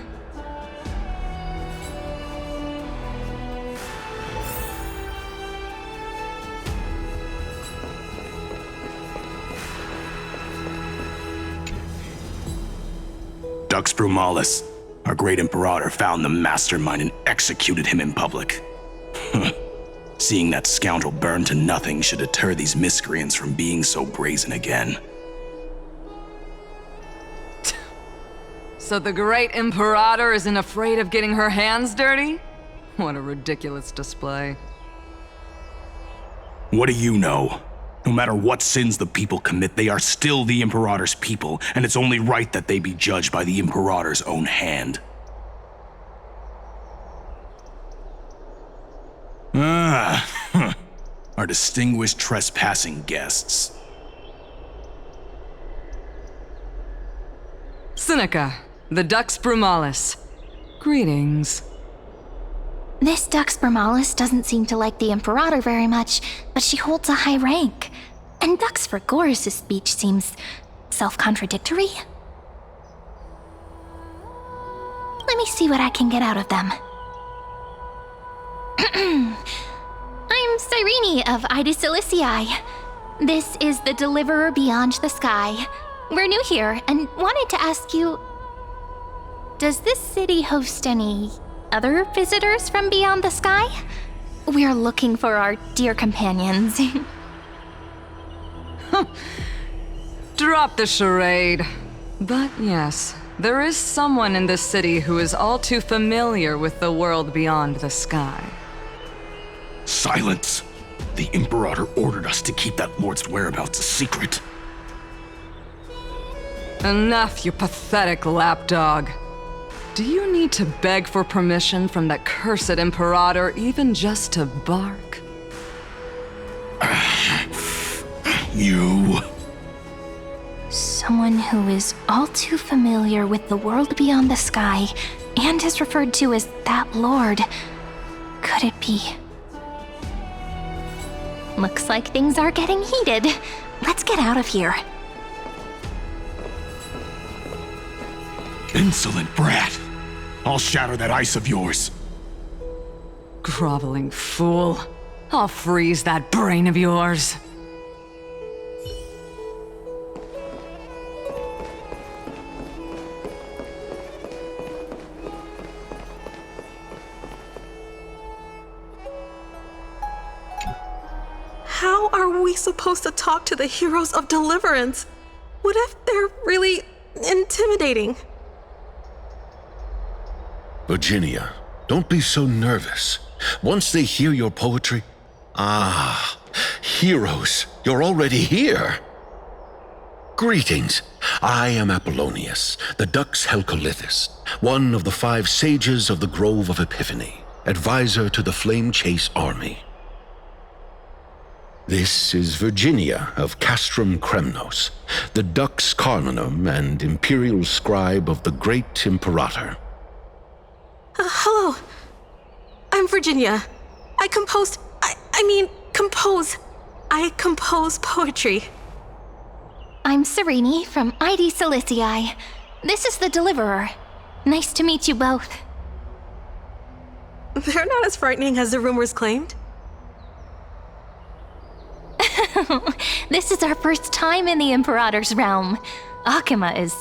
Dux Brumalis, our great Imperator, found the mastermind and executed him in public. Seeing that scoundrel burn to nothing should deter these miscreants from being so brazen again. So the great Imperator isn't afraid of getting her hands dirty? What a ridiculous display. What do you know? No matter what sins the people commit, they are still the Imperator's people, and it's only right that they be judged by the Imperator's own hand. Our distinguished trespassing guests. Seneca, the Dux Brumalis. Greetings. This Dux Brumalis doesn't seem to like the Imperator very much, but she holds a high rank. And Dux Vergoris' speech seems self-contradictory. Let me see what I can get out of them. I'm Cyrene of Ida Cilicii. This is the Deliverer Beyond the Sky. We're new here and wanted to ask you, does this city host any other visitors from beyond the sky? We're looking for our dear companions. Drop the charade. But yes, there is someone in this city who is all too familiar with the world beyond the sky. Silence! The Imperator ordered us to keep that lord's whereabouts a secret. Enough, you pathetic lapdog. Do you need to beg for permission from that cursed Imperator even just to bark? You... Someone who is all too familiar with the world beyond the sky and is referred to as that lord. Could it be? Looks like things are getting heated. Let's get out of here. Insolent brat! I'll shatter that ice of yours. Groveling fool. I'll freeze that brain of yours. How are we supposed to talk to the heroes of Deliverance? What if they're really intimidating? Virginia, don't be so nervous. Once they hear your poetry... Ah, heroes, you're already here. Greetings. I am Apollonius, the Dux Helcolithus, one of the 5 sages of the Grove of Epiphany, advisor to the Flame Chase army. This is Virginia of Castrum Kremnos, the Dux Carminum and imperial scribe of the great Imperator. Hello. I'm Virginia. I compose poetry. I'm Cyrene from Ida Cilicii. This is the Deliverer. Nice to meet you both. They're not as frightening as the rumors claimed. This is our first time in the Imperator's realm. Akima is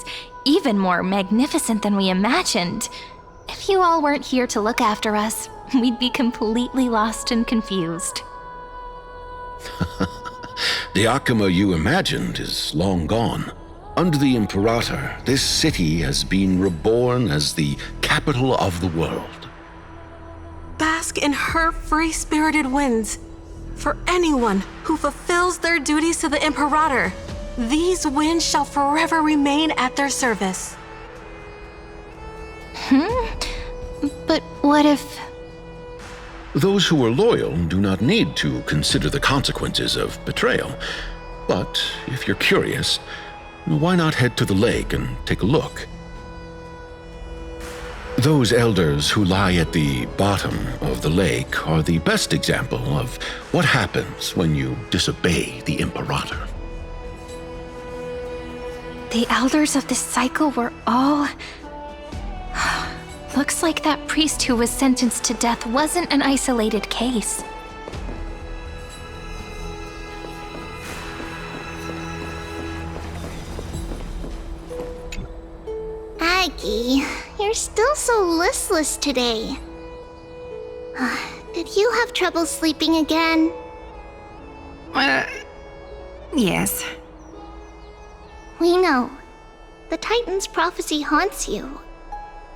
even more magnificent than we imagined. If If you all weren't here to look after us, we'd be completely lost and confused. The Akuma you imagined is long gone. Under the Imperator, this city has been reborn as the capital of the world. Bask in her free-spirited winds. For anyone who fulfills their duties to the Imperator, these winds shall forever remain at their service. But what if... Those who are loyal do not need to consider the consequences of betrayal. But if you're curious, why not head to the lake and take a look? Those elders who lie at the bottom of the lake are the best example of what happens when you disobey the Imperator. The elders of this cycle were all... Looks like that priest who was sentenced to death wasn't an isolated case. Aggie, you're still so listless today. Did you have trouble sleeping again? Yes. We know. The Titan's prophecy haunts you.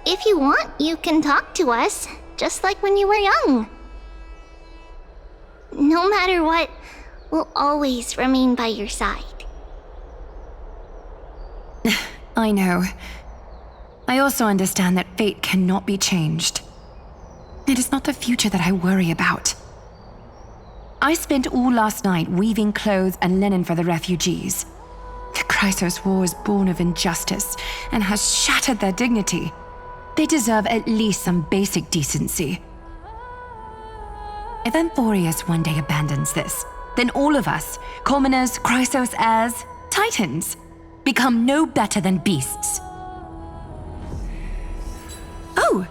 If you want, you can talk to us, just like when you were young. No matter what, we'll always remain by your side. I know. I also understand that fate cannot be changed. It is not the future that I worry about. I spent all last night weaving clothes and linen for the refugees. The Chrysos War is born of injustice and has shattered their dignity. They deserve at least some basic decency. If Amphorius one day abandons this, then all of us, commoners, Chrysos heirs, Titans, become no better than beasts. Oh,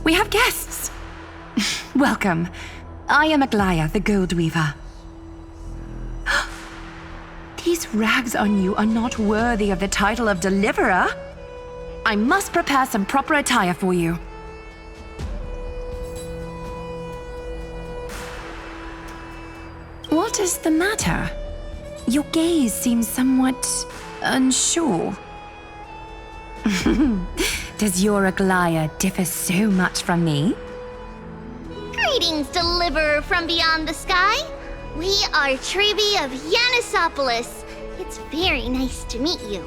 we have guests. Welcome. I am Aglaya, the Gold Weaver. These rags on you are not worthy of the title of Deliverer. I must prepare some proper attire for you. What is the matter? Your gaze seems somewhat unsure. Does your Aglaya differ so much from me? Greetings, Deliverer from beyond the sky. We are Trebi of Yanisopolis. It's very nice to meet you.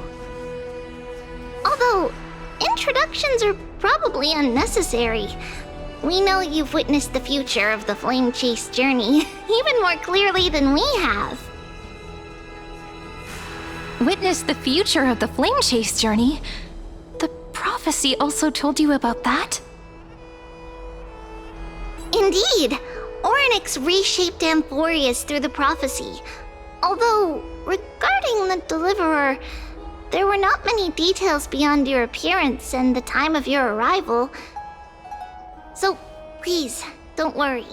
Although, introductions are probably unnecessary. We know you've witnessed the future of the Flame Chase journey even more clearly than we have. Witness the future of the Flame Chase journey? The prophecy also told you about that? Indeed, Orynyx reshaped Amphorius through the prophecy. Although, regarding the Deliverer, there were not many details beyond your appearance and the time of your arrival. So, please, don't worry.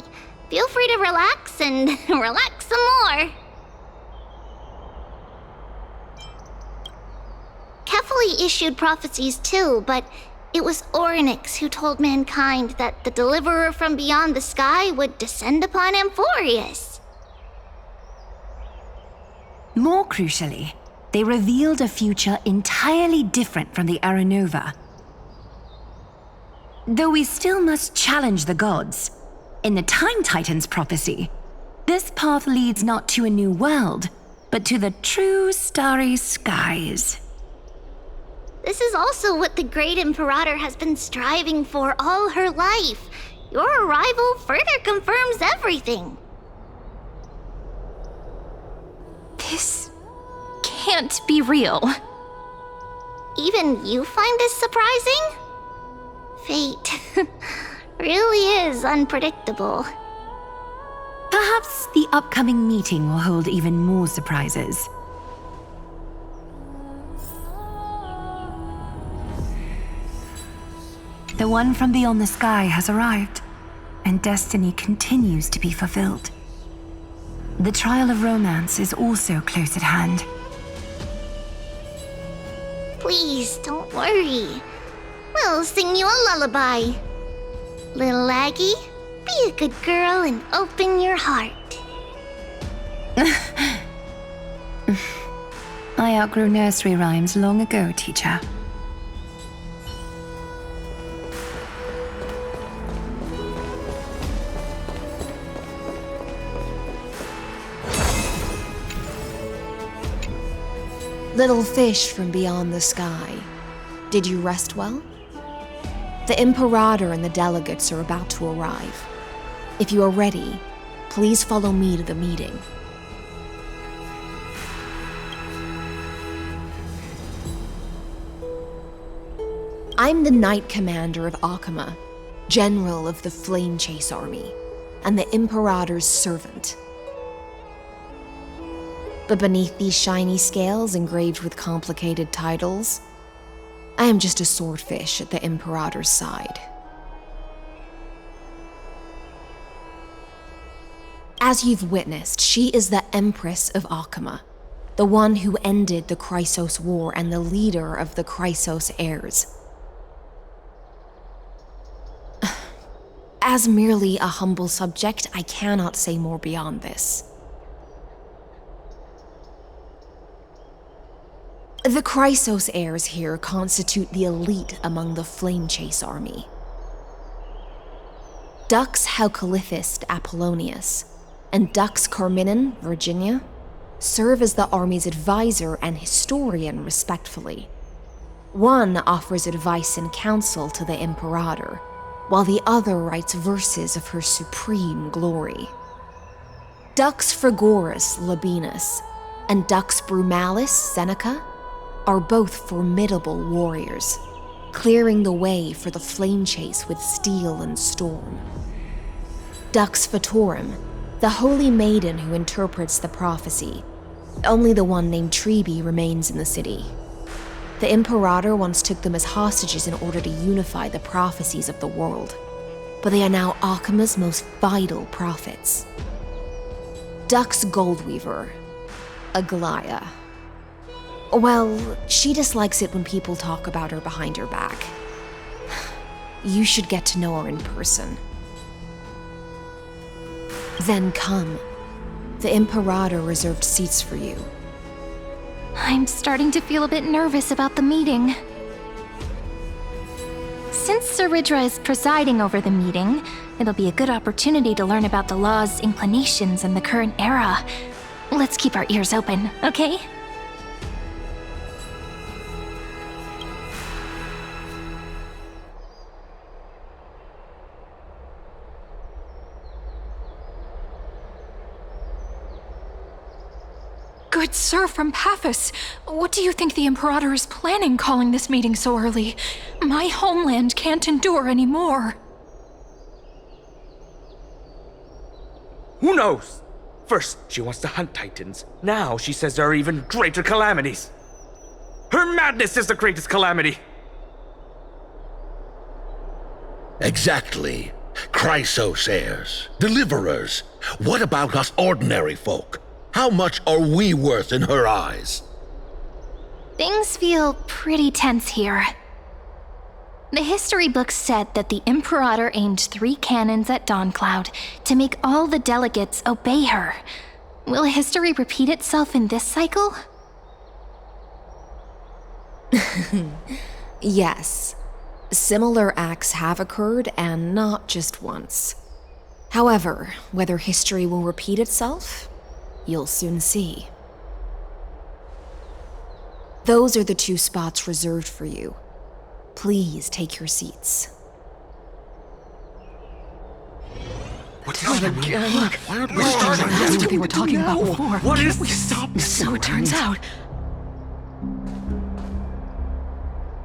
Feel free to relax and relax some more. Kephali issued prophecies too, but it was Orynyx who told mankind that the Deliverer from beyond the sky would descend upon Amphorius. More crucially, they revealed a future entirely different from the Aranova. Though we still must challenge the gods, in the Time Titan's prophecy, this path leads not to a new world, but to the true starry skies. This is also what the Great Imperator has been striving for all her life. Your arrival further confirms everything. This can't be real. Even you find this surprising? Fate really is unpredictable. Perhaps the upcoming meeting will hold even more surprises. The one from beyond the sky has arrived, and destiny continues to be fulfilled. The trial of romance is also close at hand. Please, don't worry. We'll sing you a lullaby. Little Aggie, be a good girl and open your heart. I outgrew nursery rhymes long ago, teacher. Little fish from beyond the sky, did you rest well? The Imperator and the delegates are about to arrive. If you are ready, please follow me to the meeting. I'm the Knight Commander of Akama, General of the Flame Chase Army, and the Imperator's servant. But beneath these shiny scales engraved with complicated titles, I am just a swordfish at the Imperator's side. As you've witnessed, she is the Empress of Akama, the one who ended the Chrysos War and the leader of the Chrysos heirs. As merely a humble subject, I cannot say more beyond this. The Chrysos heirs here constitute the elite among the Flame Chase army. Dux Halkalithist Apollonius and Dux Carminin, Virginia, serve as the army's advisor and historian respectively. One offers advice and counsel to the Imperator, while the other writes verses of her supreme glory. Dux Frigoris Labienus and Dux Brumalis Seneca are both formidable warriors, clearing the way for the flame chase with steel and storm. Dux Fatorum, the holy maiden who interprets the prophecy, only the one named Treeby remains in the city. The Imperator once took them as hostages in order to unify the prophecies of the world, but they are now Akama's most vital prophets. Dux Goldweaver, Aglaya. Well, she dislikes it when people talk about her behind her back. You should get to know her in person. Then come. The Imperator reserved seats for you. I'm starting to feel a bit nervous about the meeting. Since Sir Ridra is presiding over the meeting, it'll be a good opportunity to learn about the law's inclinations in the current era. Let's keep our ears open, okay? Good sir from Paphos, what do you think the Imperator is planning calling this meeting so early? My homeland can't endure anymore. Who knows? First, she wants to hunt Titans. Now she says there are even greater calamities. Her madness is the greatest calamity. Exactly. Chrysos heirs, deliverers. What about us ordinary folk? How much are we worth in her eyes? Things feel pretty tense here. The history books said that the Imperator aimed 3 cannons at Dawncloud to make all the delegates obey her. Will history repeat itself in this cycle? Yes. Similar acts have occurred, and not just once. However, whether history will repeat itself, you'll soon see. Those are the 2 spots reserved for you. Please take your seats. What's that again? Look, that's what they were talking about before. What is we stop? So it turns out.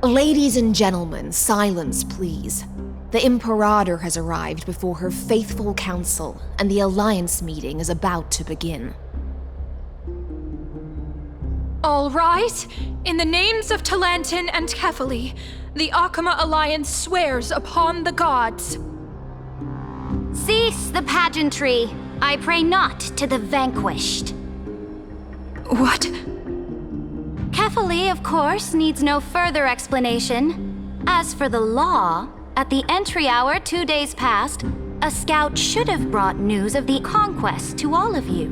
Ladies and gentlemen, silence, please. The Imperator has arrived before her faithful council, and the Alliance meeting is about to begin. All rise. In the names of Talantin and Kefali, the Akama Alliance swears upon the gods. Cease the pageantry. I pray not to the vanquished. What? Kefali, of course, needs no further explanation. As for the law, at the entry hour 2 days past, a scout should have brought news of the conquest to all of you.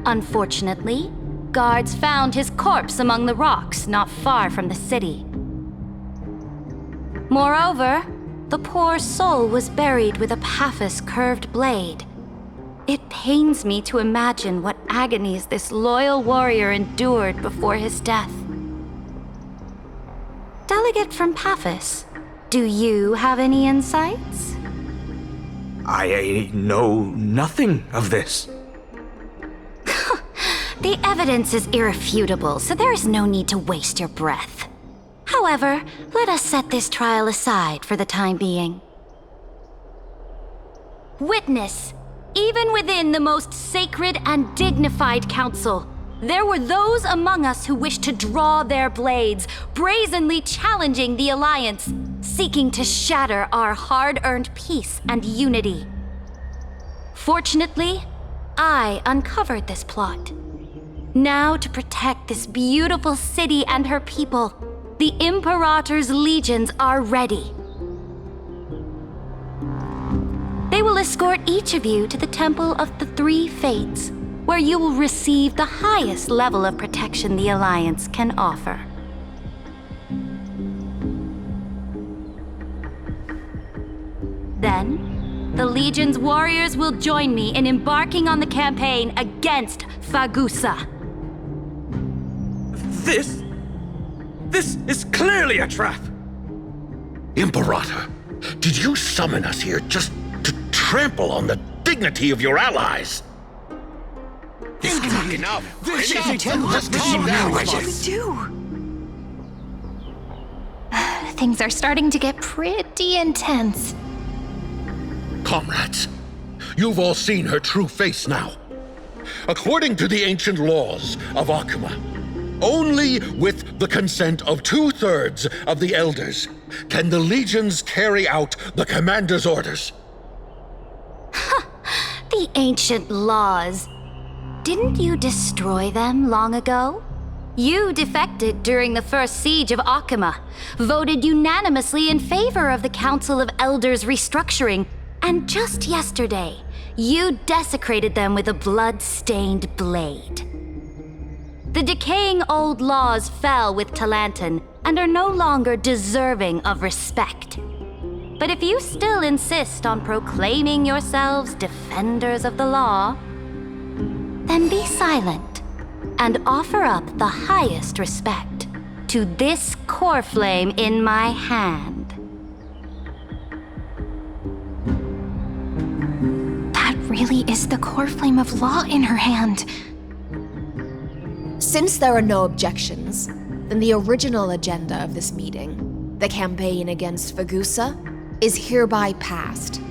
Unfortunately, guards found his corpse among the rocks not far from the city. Moreover, the poor soul was buried with a Paphos curved blade. It pains me to imagine what agonies this loyal warrior endured before his death. Delegate from Paphos, do you have any insights? I know nothing of this. The evidence is irrefutable, so there is no need to waste your breath. However, let us set this trial aside for the time being. Witness, even within the most sacred and dignified council, there were those among us who wished to draw their blades, brazenly challenging the Alliance, seeking to shatter our hard-earned peace and unity. Fortunately, I uncovered this plot. Now, to protect this beautiful city and her people, the Imperator's legions are ready. They will escort each of you to the Temple of the Three Fates, where you will receive the highest level of protection the Alliance can offer. Then, the Legion's warriors will join me in embarking on the campaign against Fagusa. This is clearly a trap! Imperator, did you summon us here just to trample on the dignity of your allies? Enough! This is a just calm down. What do we do? Things are starting to get pretty intense. Comrades, you've all seen her true face now. According to the ancient laws of Akuma, only with the consent of 2/3 of the elders can the legions carry out the commander's orders. The ancient laws. Didn't you destroy them long ago? You defected during the first siege of Akuma, voted unanimously in favor of the Council of Elders restructuring, and just yesterday, you desecrated them with a blood-stained blade. The decaying old laws fell with Talanton and are no longer deserving of respect. But if you still insist on proclaiming yourselves defenders of the law, then be silent and offer up the highest respect to this core flame in my hand. That really is the core flame of law in her hand. Since there are no objections, then the original agenda of this meeting, the campaign against Fagusa, is hereby passed.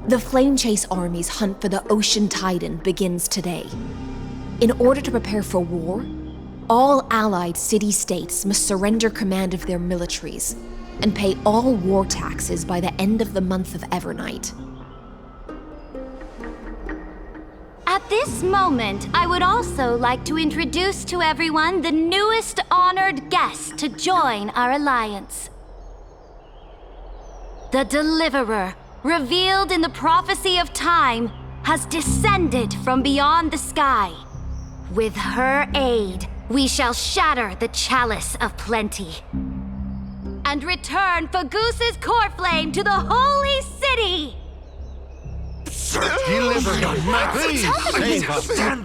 The Flame Chase Army's hunt for the Ocean Titan begins today. In order to prepare for war, all allied city-states must surrender command of their militaries and pay all war taxes by the end of the month of Evernight. At this moment, I would also like to introduce to everyone the newest honored guest to join our alliance. The Deliverer, revealed in the prophecy of time, has descended from beyond the sky. With her aid, we shall shatter the chalice of plenty and return Fagusa's core flame to the holy city! Stand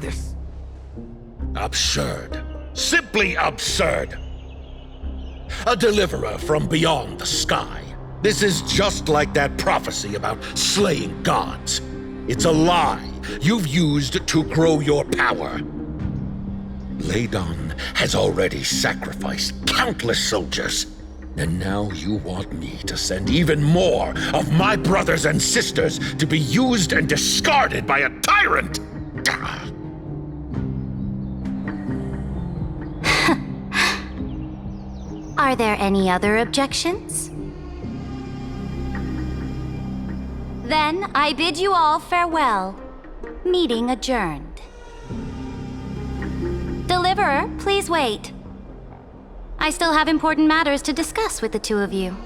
this! Absurd. Simply absurd. A deliverer from beyond the sky. This is just like that prophecy about slaying gods. It's a lie you've used to grow your power. Ladon has already sacrificed countless soldiers. And now you want me to send even more of my brothers and sisters to be used and discarded by a tyrant? Are there any other objections? Then I bid you all farewell. Meeting adjourned. Deliverer, please wait. I still have important matters to discuss with the two of you.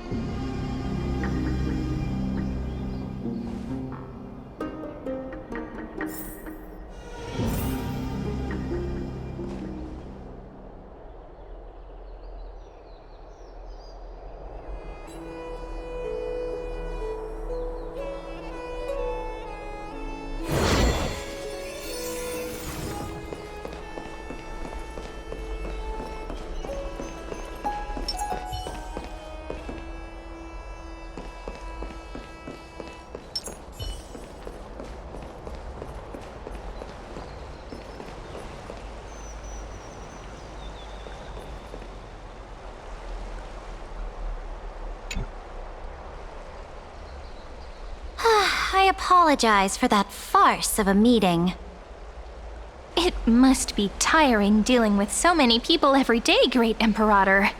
I apologize for that farce of a meeting. It must be tiring dealing with so many people every day, Great Imperator.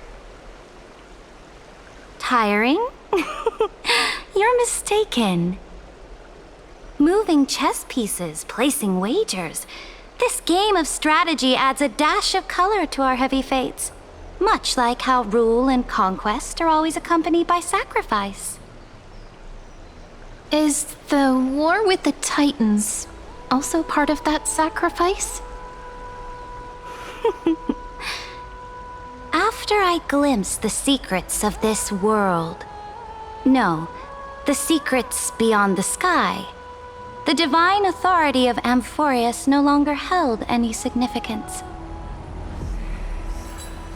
Tiring? You're mistaken. Moving chess pieces, placing wagers. This game of strategy adds a dash of color to our heavy fates, much like how rule and conquest are always accompanied by sacrifice. Is the war with the Titans also part of that sacrifice? After I glimpsed the secrets of this world, no, the secrets beyond the sky, the divine authority of Amphorius no longer held any significance.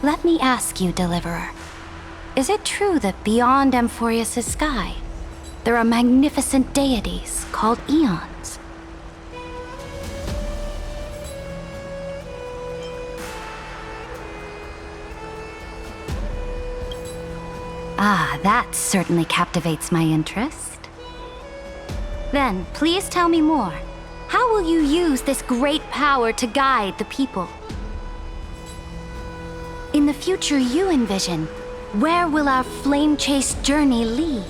Let me ask you, Deliverer, is it true that beyond Amphorius' sky, there are magnificent deities called eons? Ah, that certainly captivates my interest. Then, please tell me more. How will you use this great power to guide the people? In the future you envision, where will our flame chase journey lead?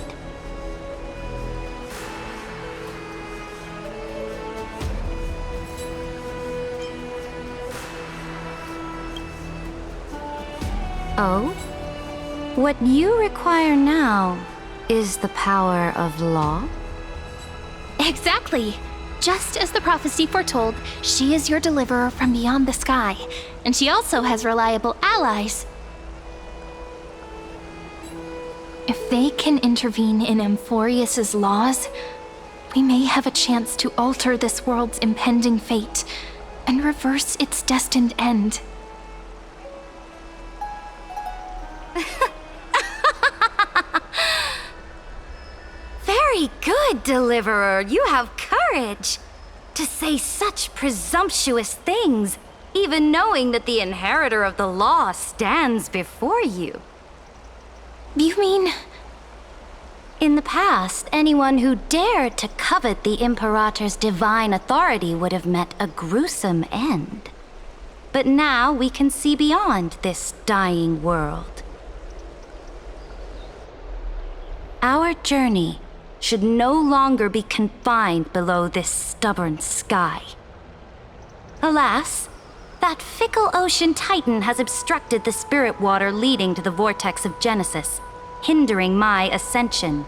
Oh? What you require now is the power of law? Exactly. Just as the prophecy foretold, she is your deliverer from beyond the sky, and she also has reliable allies. If they can intervene in Amphorius' laws, we may have a chance to alter this world's impending fate and reverse its destined end. Very good, Deliverer. You have courage to say such presumptuous things, even knowing that the inheritor of the law stands before you. You mean? In the past, anyone who dared to covet the Imperator's divine authority would have met a gruesome end. But now we can see beyond this dying world. Our journey should no longer be confined below this stubborn sky. Alas, that fickle ocean titan has obstructed the spirit water leading to the vortex of Genesis, hindering my ascension.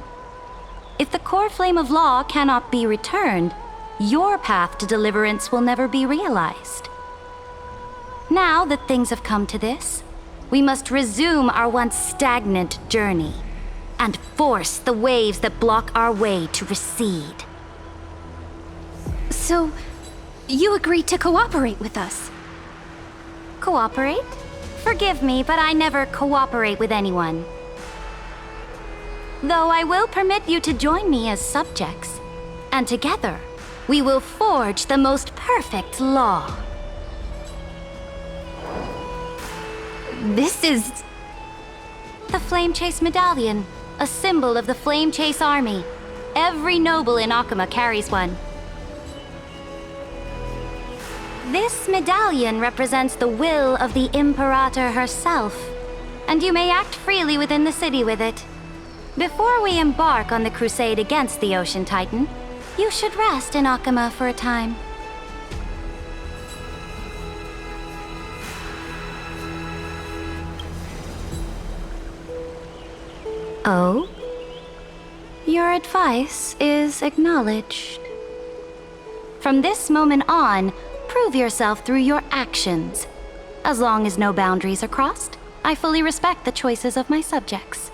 If the core flame of law cannot be returned, your path to deliverance will never be realized. Now that things have come to this, we must resume our once stagnant journey and force the waves that block our way to recede. So, you agreed to cooperate with us? Cooperate? Forgive me, but I never cooperate with anyone. Though I will permit you to join me as subjects, and together, we will forge the most perfect law. This is... the Flame Chase Medallion, a symbol of the Flame Chase Army. Every noble in Akuma carries one. This medallion represents the will of the Imperator herself, and you may act freely within the city with it. Before we embark on the crusade against the Ocean Titan, you should rest in Akuma for a time. Oh? Your advice is acknowledged. From this moment on, prove yourself through your actions. As long as no boundaries are crossed, I fully respect the choices of my subjects.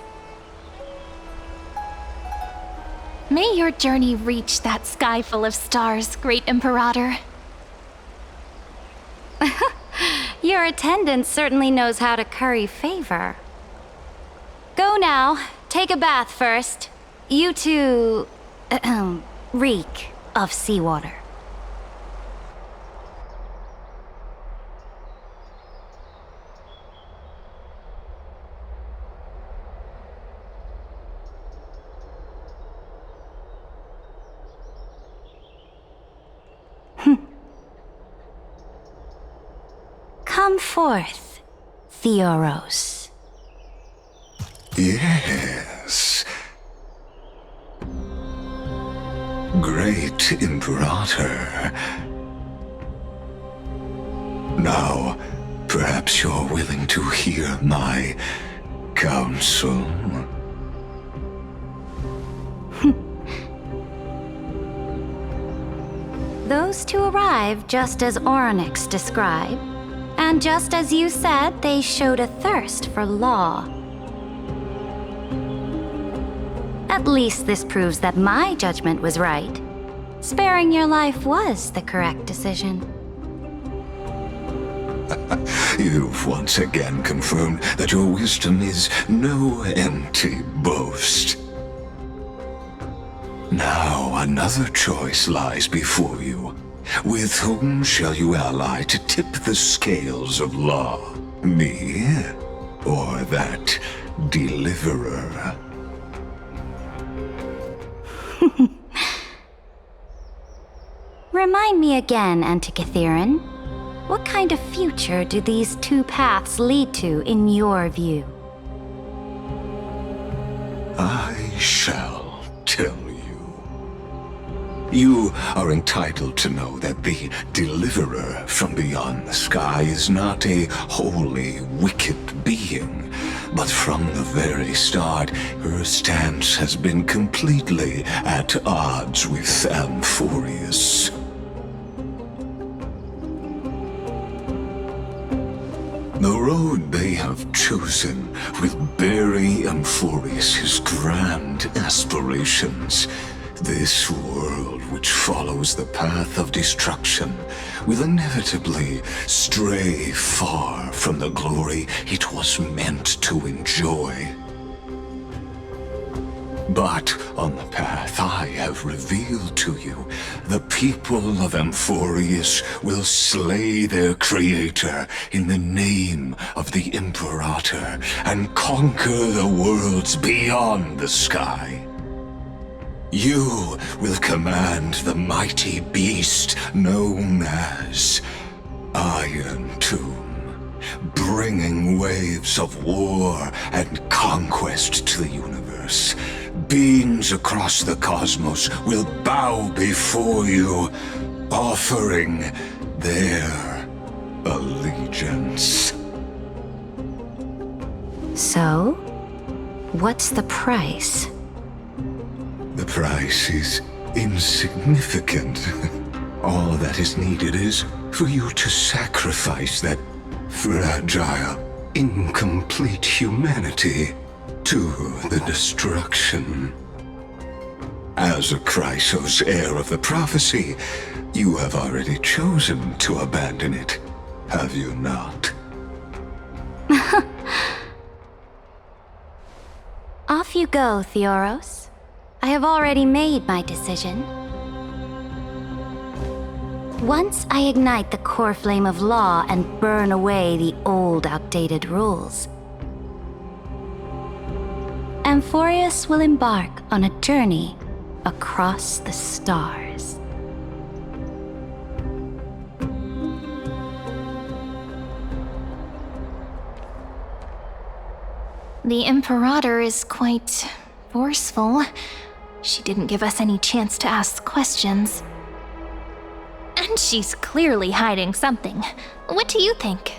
May your journey reach that sky full of stars, Great Imperator. Your attendant certainly knows how to curry favor. Go now. Take a bath first. You two... reek of seawater. Come forth, Theoros. Yes. Great Imperator. Now, perhaps you're willing to hear my counsel. Those two arrived just as Orynyx described, and just as you said, they showed a thirst for law. At least this proves that my judgment was right. Sparing your life was the correct decision. You've once again confirmed that your wisdom is no empty boast. Now another choice lies before you. With whom shall you ally to tip the scales of law? Me, or that deliverer? Remind me again, Antikythera. What kind of future do these two paths lead to in your view? I shall tell you. You are entitled to know that the deliverer from beyond the sky is not a wholly wicked being, but from the very start, her stance has been completely at odds with Amphorius. The road they have chosen will bury Amphorius' grand aspirations. This world, which follows the path of destruction, will inevitably stray far from the glory it was meant to enjoy. But on the path I have revealed to you, the people of Amphorius will slay their creator in the name of the Imperator and conquer the worlds beyond the sky. You will command the mighty beast known as Iron Tomb, bringing waves of war and conquest to the universe. Beings across the cosmos will bow before you, offering their allegiance. So, what's the price? The price is insignificant. All that is needed is for you to sacrifice that fragile, incomplete humanity to the destruction. As a Chrysos heir of the prophecy, you have already chosen to abandon it, have you not? Off you go, Theoros. I have already made my decision. Once I ignite the core flame of law and burn away the old, outdated rules, Amphorius will embark on a journey across the stars. The Imperator is quite forceful. She didn't give us any chance to ask questions. And she's clearly hiding something. What do you think?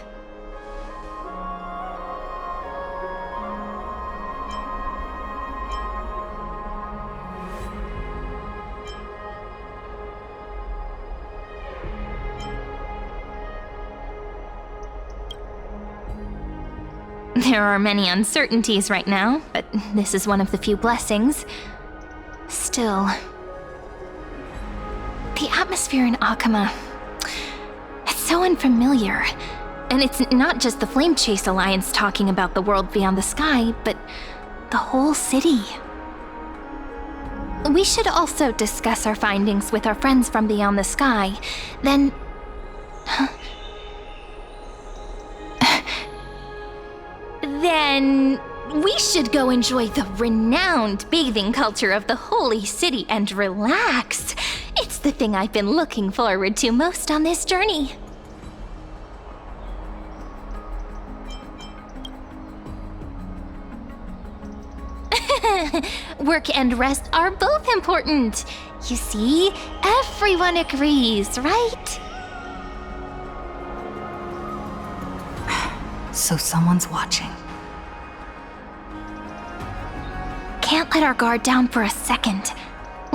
There are many uncertainties right now, but this is one of the few blessings. Still, the atmosphere in Akama, it's so unfamiliar. And it's not just the Flame Chase Alliance talking about the world beyond the sky, but the whole city. We should also discuss our findings with our friends from beyond the sky. Then... then... we should go enjoy the renowned bathing culture of the holy city and relax. It's the thing I've been looking forward to most on this journey. Work and rest are both important. You see, everyone agrees, right? So someone's watching. Can't let our guard down for a second.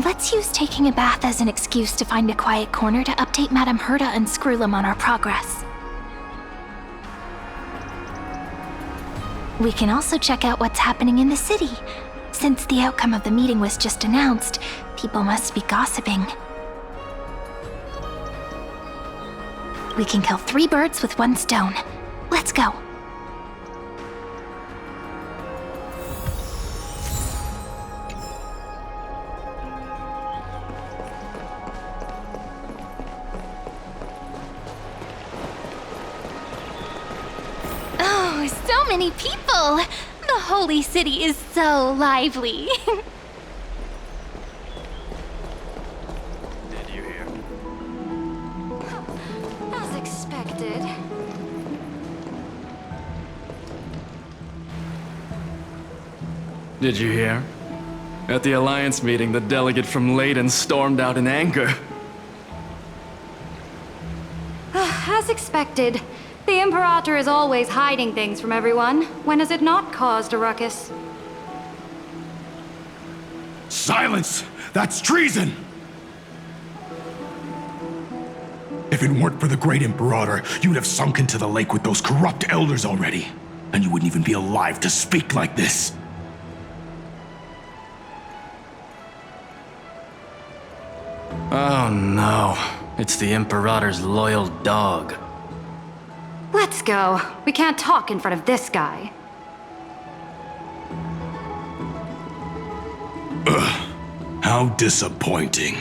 Let's use taking a bath as an excuse to find a quiet corner to update Madame Herta and Screwlum on our progress. We can also check out what's happening in the city. Since the outcome of the meeting was just announced, people must be gossiping. We can kill 3 birds with 1 stone. Let's go. Oh, so many people! The holy city is so lively. Did you hear? As expected. Did you hear? At the Alliance meeting, the delegate from Leyden stormed out in anger. As expected. The Imperator is always hiding things from everyone. When has it not caused a ruckus? Silence! That's treason! If it weren't for the Great Imperator, you'd have sunk into the lake with those corrupt elders already. And you wouldn't even be alive to speak like this. Oh no, it's the Imperator's loyal dog. Let's go. We can't talk in front of this guy. Ugh, how disappointing.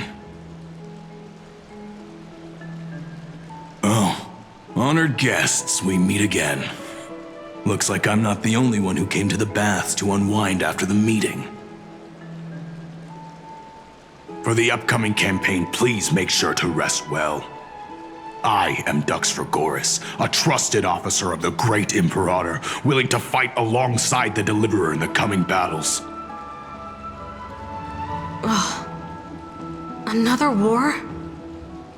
Oh, honored guests, we meet again. Looks like I'm not the only one who came to the baths to unwind after the meeting. For the upcoming campaign, please make sure to rest well. I am Dux Fragoris, a trusted officer of the Great Imperator, willing to fight alongside the Deliverer in the coming battles. Ugh. Another war?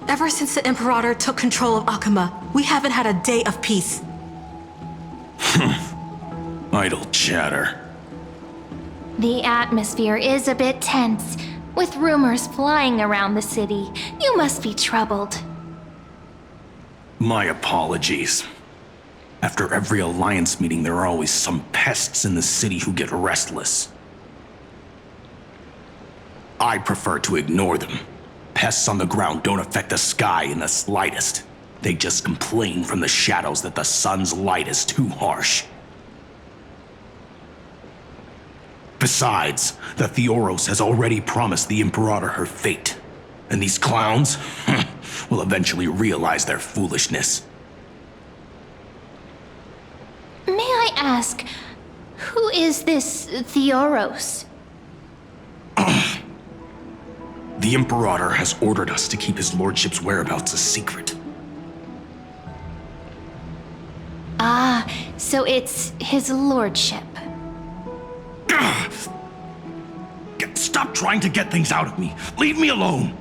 Ever since the Imperator took control of Akama, we haven't had a day of peace. Idle chatter. The atmosphere is a bit tense, with rumors flying around the city. You must be troubled. My apologies. After every Alliance meeting, there are always some pests in the city who get restless. I prefer to ignore them. Pests on the ground don't affect the sky in the slightest. They just complain from the shadows that the sun's light is too harsh. Besides, the Theoros has already promised the Imperator her fate. And these clowns will eventually realize their foolishness. May I ask, who is this Theoros? The Imperator has ordered us to keep his lordship's whereabouts a secret. Ah, so it's his lordship. Stop trying to get things out of me. Leave me alone.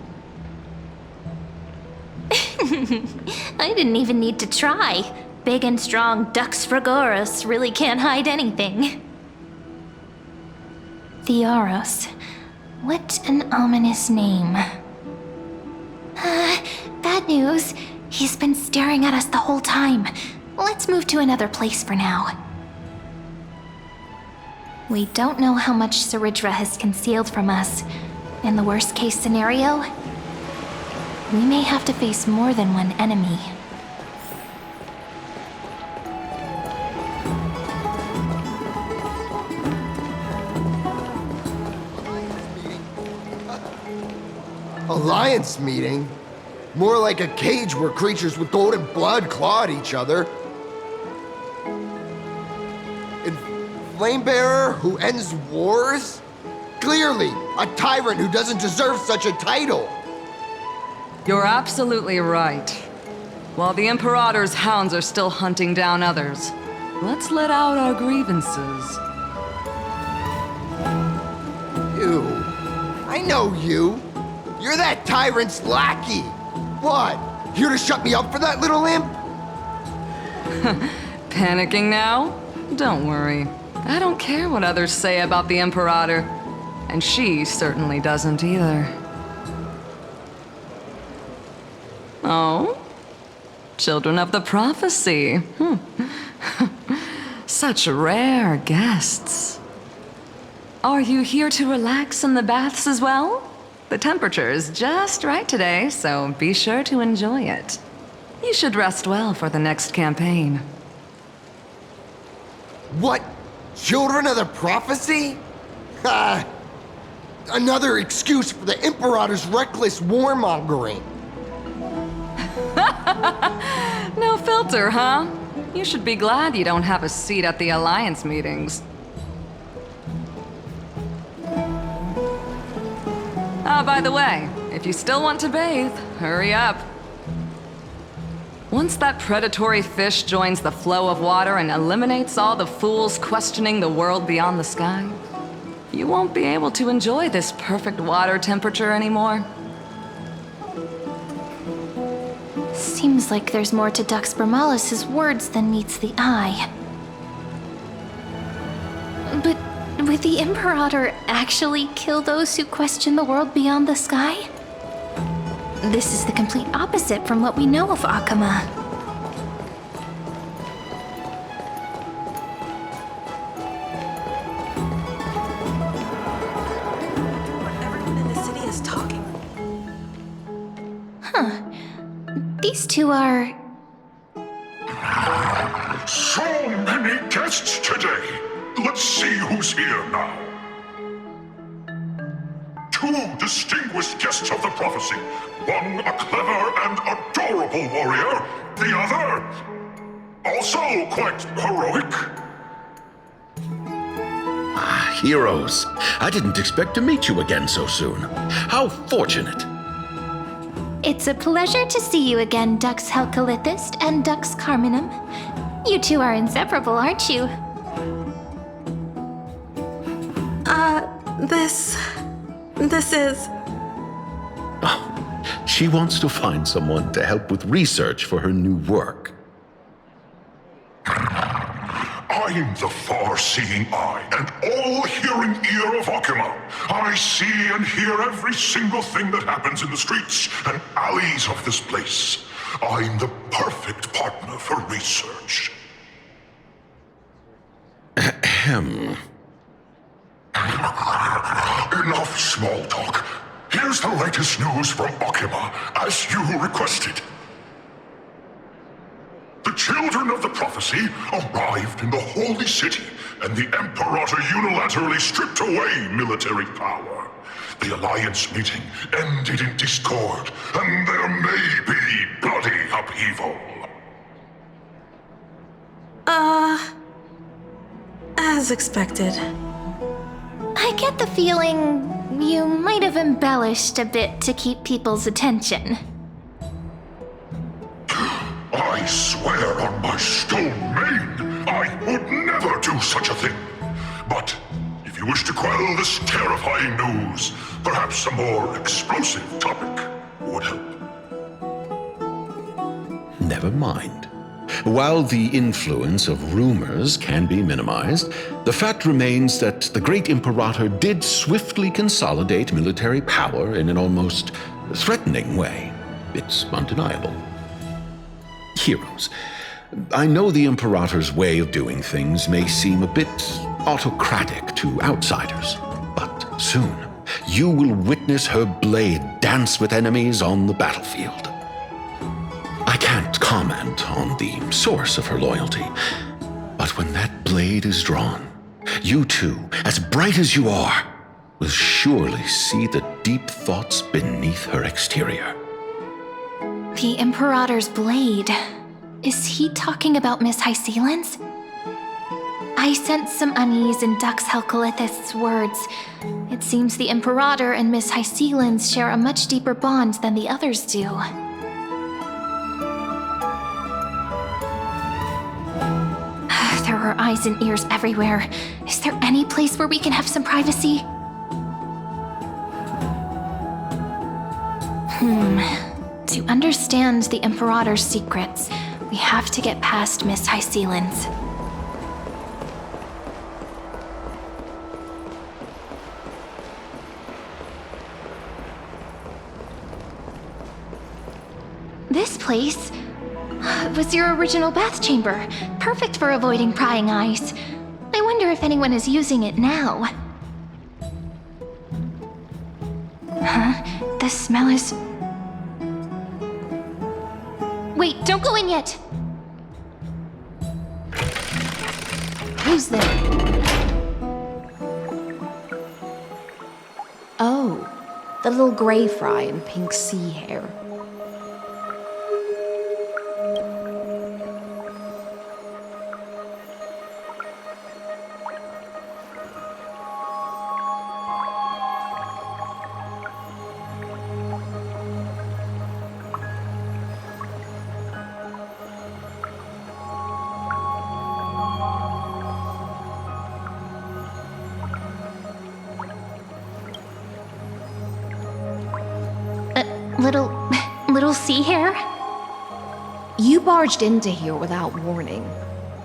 I didn't even need to try. Big and strong Dux Fragoris really can't hide anything. Theoros. What an ominous name. Bad news. He's been staring at us the whole time. Let's move to another place for now. We don't know how much Saridra has concealed from us. In the worst case scenario, we may have to face more than one enemy. Alliance meeting? More like a cage where creatures with golden blood claw at each other. And Flamebearer who ends wars? Clearly, a tyrant who doesn't deserve such a title. You're absolutely right. While the Imperator's hounds are still hunting down others, let's let out our grievances. You. I know you. You're that tyrant's lackey. What? Here to shut me up for that little imp? Panicking now? Don't worry. I don't care what others say about the Imperator. And she certainly doesn't either. Oh? Children of the Prophecy. Such rare guests. Are you here to relax in the baths as well? The temperature is just right today, so be sure to enjoy it. You should rest well for the next campaign. What? Children of the Prophecy? Another excuse for the Imperator's reckless warmongering. No filter, huh? You should be glad you don't have a seat at the Alliance meetings. Ah, by the way, if you still want to bathe, hurry up. Once that predatory fish joins the flow of water and eliminates all the fools questioning the world beyond the sky, you won't be able to enjoy this perfect water temperature anymore. Seems like there's more to Dux Bramalis's words than meets the eye. But would the Imperator actually kill those who question the world beyond the sky? This is the complete opposite from what we know of Akama. Everyone in the city is talking. Huh. These two are... So many guests today. Let's see who's here now. Two distinguished guests of the prophecy. One a clever and adorable warrior. The other, also quite heroic. Ah, heroes. I didn't expect to meet you again so soon. How fortunate. It's a pleasure to see you again, Dux Helcalithist and Dux Carminum. You two are inseparable, aren't you? This is... Oh, she wants to find someone to help with research for her new work. I'm the far-seeing eye and all-hearing ear of Akama. I see and hear every single thing that happens in the streets and alleys of this place. I'm the perfect partner for research. Ahem. Enough small talk. Here's the latest news from Akama, as you requested. The children of the prophecy arrived in the holy city, and the Imperator unilaterally stripped away military power. The Alliance meeting ended in discord, and there may be bloody upheaval. As expected. I get the feeling you might have embellished a bit to keep people's attention. I swear on my stone mane, I would never do such a thing. But if you wish to quell this terrifying news, perhaps a more explosive topic would help. Never mind. While the influence of rumors can be minimized, the fact remains that the great Imperator did swiftly consolidate military power in an almost threatening way. It's undeniable. Heroes, I know the Imperator's way of doing things may seem a bit autocratic to outsiders, but soon you will witness her blade dance with enemies on the battlefield. I can't comment on the source of her loyalty, but when that blade is drawn, you two, as bright as you are, will surely see the deep thoughts beneath her exterior. The Imperator's blade. Is he talking about Miss Hysealin's? I sense some unease in Dux Helcolith's words. It seems the Imperator and Miss Hysealin's share a much deeper bond than the others do. There are eyes and ears everywhere. Is there any place where we can have some privacy? To understand the Imperator's secrets, we have to get past Miss Hysealin's. This place was your original bath chamber, perfect for avoiding prying eyes. I wonder if anyone is using it now. Huh? The smell is... Wait, don't go in yet! Who's there? Oh, the little gray fry in pink sea hair. Little sea hair? You barged into here without warning.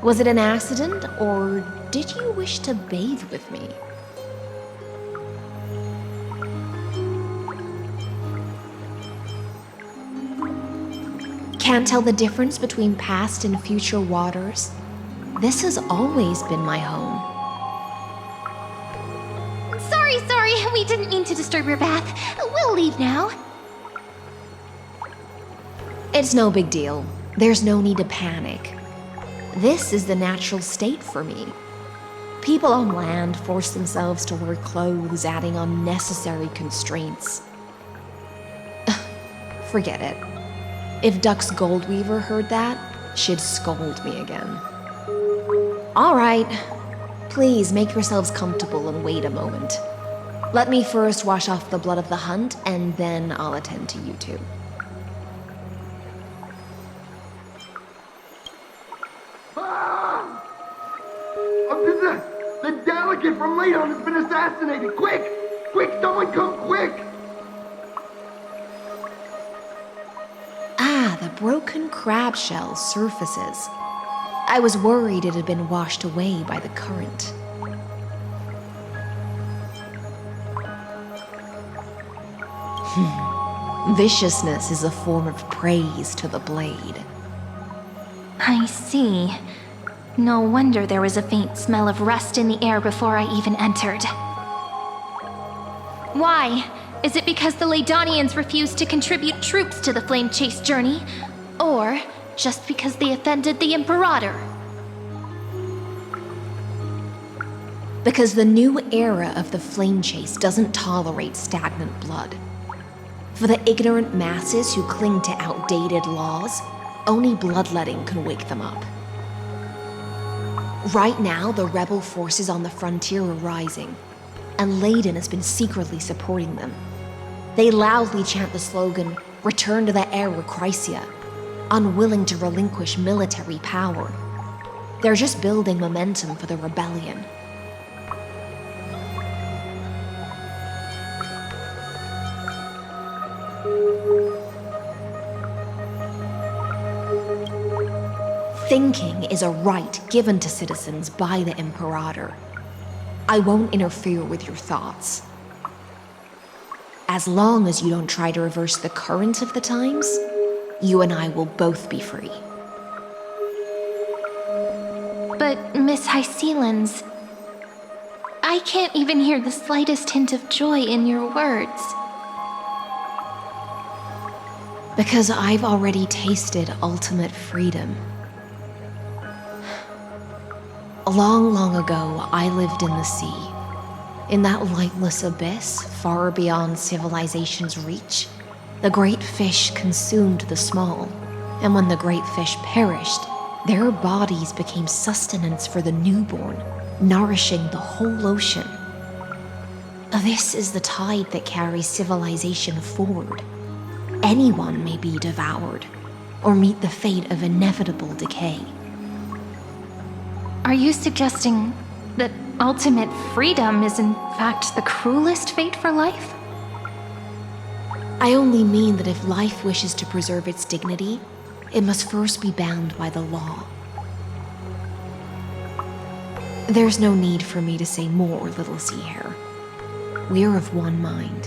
Was it an accident, or did you wish to bathe with me? Can't tell the difference between past and future waters? This has always been my home. Sorry, we didn't mean to disturb your bath. We'll leave now. It's no big deal. There's no need to panic. This is the natural state for me. People on land force themselves to wear clothes, adding unnecessary constraints. Forget it. If Dux Goldweaver heard that, she'd scold me again. All right. Please make yourselves comfortable and wait a moment. Let me first wash off the blood of the hunt, and then I'll attend to you two. The delegate from Leon has been assassinated! Quick! Quick, someone come quick! Ah, the broken crab shell surfaces. I was worried it had been washed away by the current. Viciousness is a form of praise to the blade. I see. No wonder there was a faint smell of rust in the air before I even entered. Why? Is it because the Laydonians refused to contribute troops to the Flame Chase journey? Or just because they offended the Imperator? Because the new era of the Flame Chase doesn't tolerate stagnant blood. For the ignorant masses who cling to outdated laws, only bloodletting can wake them up. Right now, the rebel forces on the frontier are rising, and Layden has been secretly supporting them. They loudly chant the slogan, "Return to the Era Chrysia," unwilling to relinquish military power. They're just building momentum for the rebellion. Thinking is a right given to citizens by the Imperator. I won't interfere with your thoughts. As long as you don't try to reverse the current of the times, you and I will both be free. But, Miss Hycelens, I can't even hear the slightest hint of joy in your words. Because I've already tasted ultimate freedom. Long, long ago, I lived in the sea. In that lightless abyss, far beyond civilization's reach, the great fish consumed the small. And when the great fish perished, their bodies became sustenance for the newborn, nourishing the whole ocean. This is the tide that carries civilization forward. Anyone may be devoured, or meet the fate of inevitable decay. Are you suggesting that ultimate freedom is in fact the cruelest fate for life? I only mean that if life wishes to preserve its dignity, it must first be bound by the law. There's no need for me to say more, little sea hare. We're of one mind.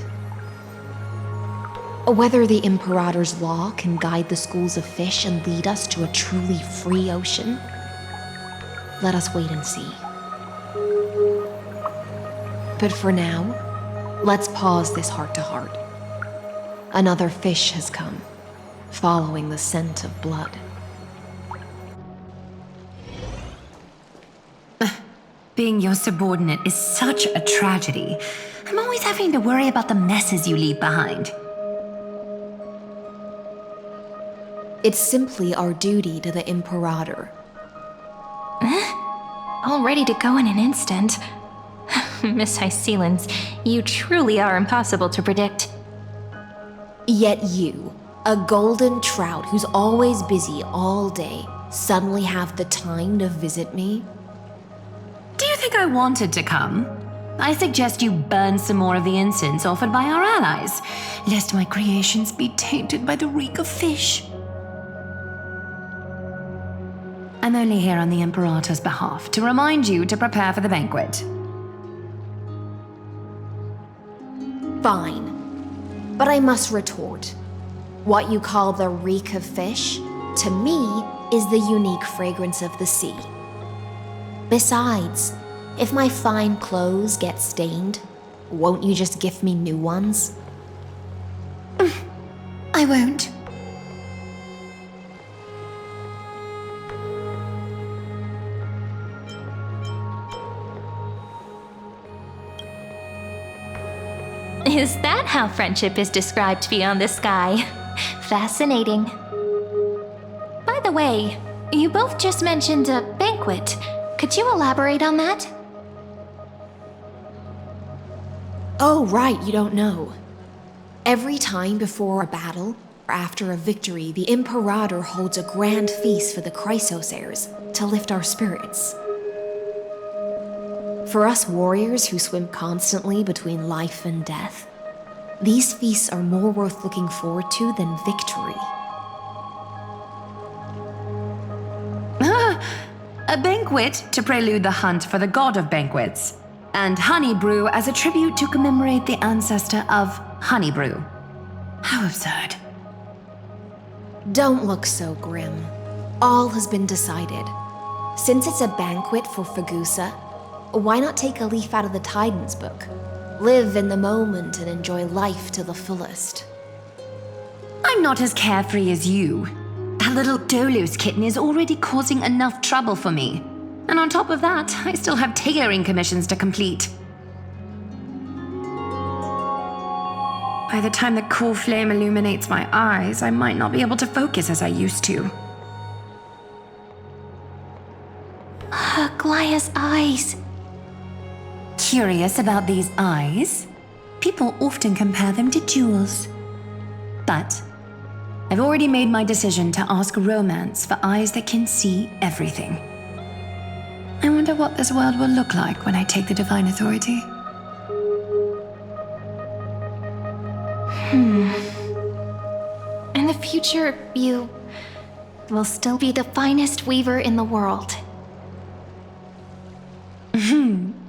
Whether the Imperator's law can guide the schools of fish and lead us to a truly free ocean, let us wait and see. But for now, let's pause this heart-to-heart. Another fish has come, following the scent of blood. Being your subordinate is such a tragedy. I'm always having to worry about the messes you leave behind. It's simply our duty to the Imperator. All ready to go in an instant. Miss Hycelens, you truly are impossible to predict. Yet you, a golden trout who's always busy all day, suddenly have the time to visit me? Do you think I wanted to come? I suggest you burn some more of the incense offered by our allies, lest my creations be tainted by the reek of fish. I'm only here on the Imperator's behalf to remind you to prepare for the banquet. Fine. But I must retort. What you call the reek of fish, to me, is the unique fragrance of the sea. Besides, if my fine clothes get stained, won't you just gift me new ones? I won't. Is that how friendship is described beyond the sky? Fascinating. By the way, you both just mentioned a banquet. Could you elaborate on that? Oh, right, you don't know. Every time before a battle, or after a victory, the Imperator holds a grand feast for the Chrysos heirs to lift our spirits. For us warriors who swim constantly between life and death, these feasts are more worth looking forward to than victory. A banquet to prelude the hunt for the god of banquets, and honey brew as a tribute to commemorate the ancestor of honey brew. How absurd. Don't look so grim. All has been decided. Since it's a banquet for Fagusa, why not take a leaf out of the Titan's book? Live in the moment and enjoy life to the fullest. I'm not as carefree as you. That little Dolos kitten is already causing enough trouble for me. And on top of that, I still have tailoring commissions to complete. By the time the cool flame illuminates my eyes, I might not be able to focus as I used to. Glaya's eyes. Curious about these eyes? People often compare them to jewels. But I've already made my decision to ask romance for eyes that can see everything. I wonder what this world will look like when I take the divine authority. In the future, you will still be the finest weaver in the world.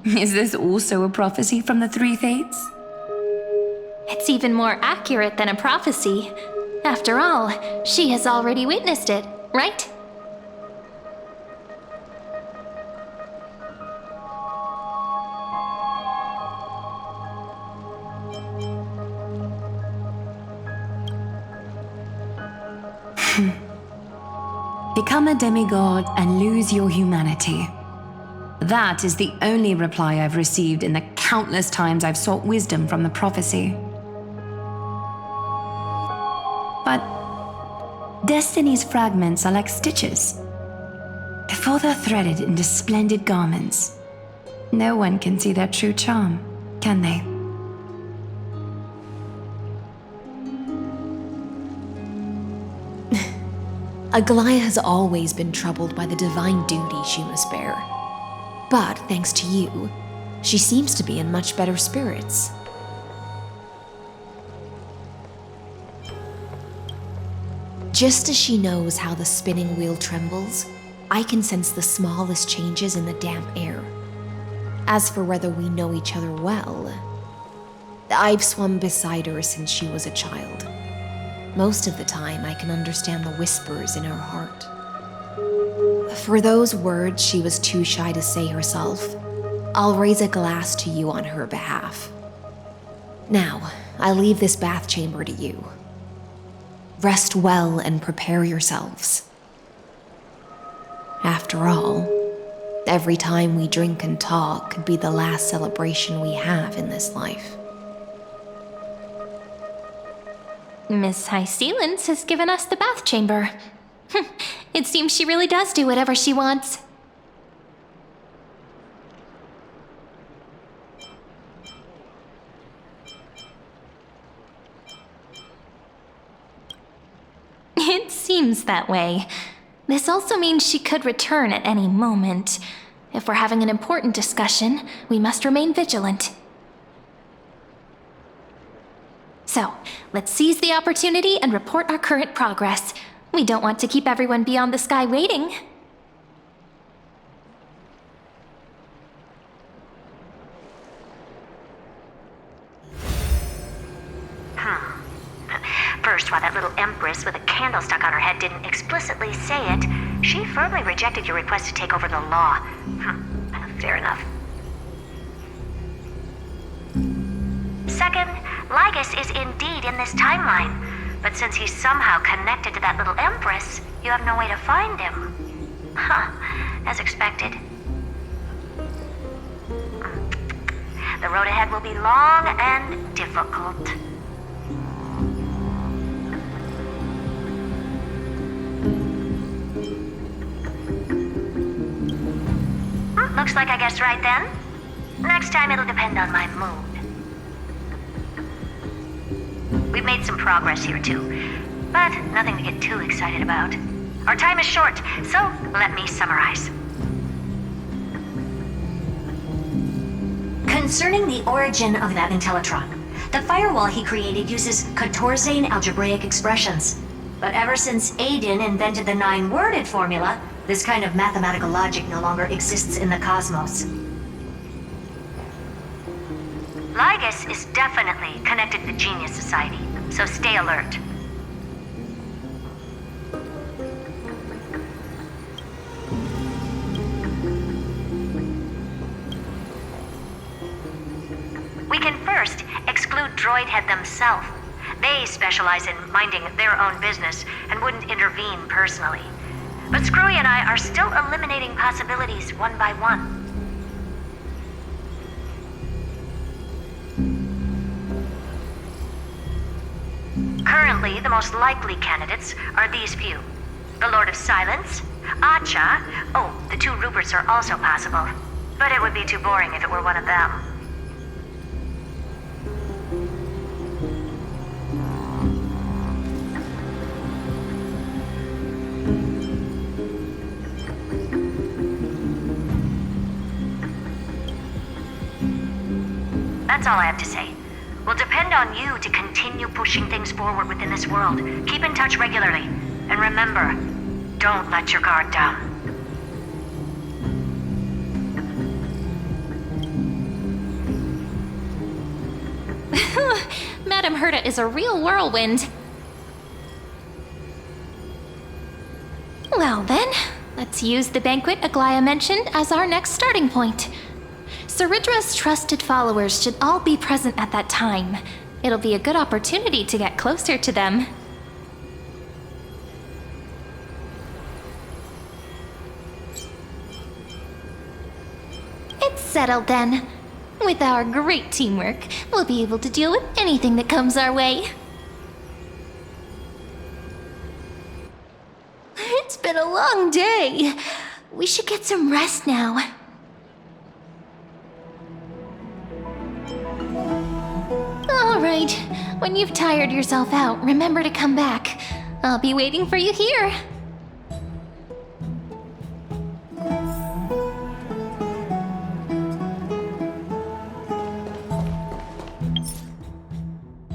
Is this also a prophecy from the Three Fates? It's even more accurate than a prophecy. After all, she has already witnessed it, right? Become a demigod and lose your humanity. That is the only reply I've received in the countless times I've sought wisdom from the prophecy. But Destiny's fragments are like stitches. Before they're threaded into splendid garments, no one can see their true charm, can they? Aglaya has always been troubled by the divine duty she must bear. But thanks to you, she seems to be in much better spirits. Just as she knows how the spinning wheel trembles, I can sense the smallest changes in the damp air. As for whether we know each other well, I've swum beside her since she was a child. Most of the time, I can understand the whispers in her heart. For those words she was too shy to say herself, I'll raise a glass to you on her behalf. Now, I leave this bath chamber to you. Rest well and prepare yourselves. After all, every time we drink and talk could be the last celebration we have in this life. Miss High Sealens has given us the bath chamber. It seems she really does do whatever she wants. It seems that way. This also means she could return at any moment. If we're having an important discussion, we must remain vigilant. So, let's seize the opportunity and report our current progress. We don't want to keep everyone beyond the sky waiting. First, while that little empress with a candle stuck on her head didn't explicitly say it, she firmly rejected your request to take over the law. Fair enough. Second, Lygus is indeed in this timeline, but since he's somehow connected to that little empress, you have no way to find him. As expected. The road ahead will be long and difficult. Looks like I guessed right then. Next time it'll depend on my mood. We've made some progress here too, but nothing to get too excited about. Our time is short, so let me summarize. Concerning the origin of that Intellitron, the firewall he created uses Catorzane algebraic expressions. But ever since Aiden invented the 9-worded formula, this kind of mathematical logic no longer exists in the cosmos. Lygus is definitely connected to the Genius Society, so stay alert. We can first exclude Droidhead themselves. They specialize in minding their own business and wouldn't intervene personally. But Screwy and I are still eliminating possibilities one by one. Currently, the most likely candidates are these few. The Lord of Silence, Acha, the 2 Ruperts are also possible. But it would be too boring if it were one of them. That's all I have to say. We'll depend on you to continue pushing things forward within this world. Keep in touch regularly. And remember, don't let your guard down. Madame Herta is a real whirlwind. Well then, let's use the banquet Aglaya mentioned as our next starting point. Ceridra's trusted followers should all be present at that time. It'll be a good opportunity to get closer to them. settled then. With our great teamwork, we'll be able to deal with anything that comes our way. It's been a long day. We should get some rest now. All right. When you've tired yourself out, remember to come back. I'll be waiting for you here.